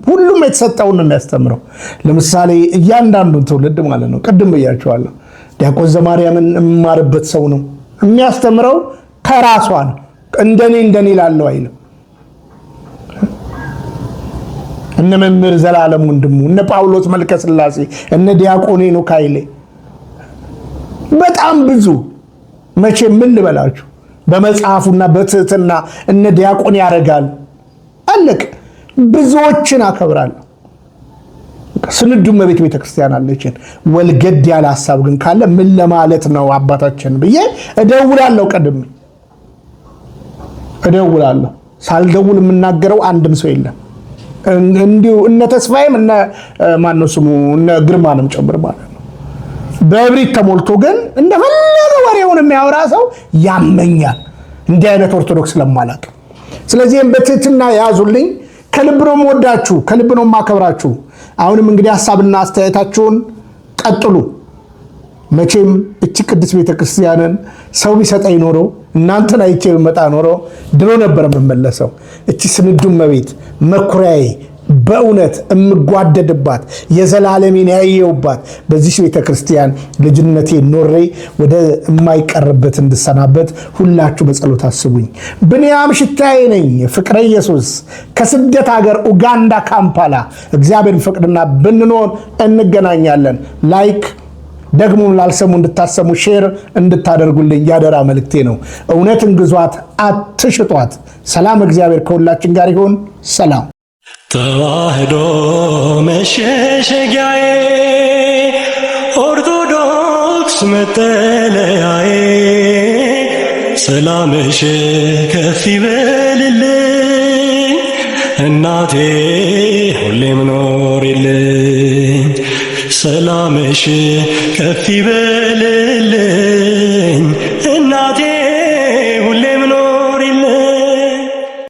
ሁሉም የተሰጠውን ነው የሚያስተምረው። ለምሳሌ እያንዳንዱን ትውልድ ማለት ነው፣ ቅድም ብያቸዋለሁ፣ ዲያቆን ዘማርያምን የማርበት ሰው ነው የሚያስተምረው፣ ከራሷ ነው። እንደኔ ላለው አይልም። እነ መምህር ዘላለም ወንድሙ፣ እነ ጳውሎስ መልከ ሥላሴ፣ እነ ዲያቆን ሄኖክ ኃይሌ በጣም ብዙ መቼ ምን ልበላችሁ በመጽሐፉና በትህትና እነ ዲያቆን ያረጋል አለቅ ብዙዎችን አከብራለሁ። ስንዱ እመቤት ቤተክርስቲያን አለችን። ወልገድ ያለ ሐሳብ ግን ካለ ምን ለማለት ነው አባታችን ብዬ እደውላለሁ። ቀድሜ እደውላለሁ። ሳልደውል የምናገረው አንድም ሰው የለም። እንዲሁ እነ ተስፋዬም እነ ማነው ስሙ እነ ግርማንም ጨምር ማለት ነው። በእብሪት ተሞልቶ ግን እንደፈለገ ወሬውን የሚያወራ ሰው ያመኛል። እንዲህ አይነት ኦርቶዶክስ ለማላቅ። ስለዚህም በትህትና ያዙልኝ። ከልብ ነው የምወዳችሁ፣ ከልብ ነው የማከብራችሁ። አሁንም እንግዲህ ሐሳብና አስተያየታችሁን ቀጥሉ። መቼም እቺ ቅድስት ቤተክርስቲያንን ሰው ቢሰጠኝ ኖሮ እናንተን አይቼ ብመጣ ኖሮ ድሮ ነበር የምመለሰው። እቺ ስንዱ እመቤት መኩሪያዬ፣ በእውነት እምጓደድባት የዘላለሜን ያየውባት በዚህ ቤተክርስቲያን ልጅነቴ ኖሬ ወደ የማይቀርበት እንድሰናበት ሁላችሁ በጸሎት አስቡኝ። ብንያም ሽታዬ ነኝ፣ ፍቅረ ኢየሱስ ከስደት ሀገር ኡጋንዳ ካምፓላ። እግዚአብሔር ፍቅድና ብንኖር እንገናኛለን። ላይክ ደግሞ ላልሰሙ እንድታሰሙ ሼር እንድታደርጉልኝ ያደራ መልእክቴ ነው። እውነትን ግዟት፣ አትሽጧት። ሰላም እግዚአብሔር ከሁላችን ጋር ይሁን። ሰላም። ተዋህዶ መሸሸጊያዬ፣ ኦርቶዶክስ መጠለያዬ፣ ሰላምሽ ከፍ ይበልልኝ እናቴ ሁሌም ኖሪልኝ። ሰላምሽ ከፍ ይበልልኝ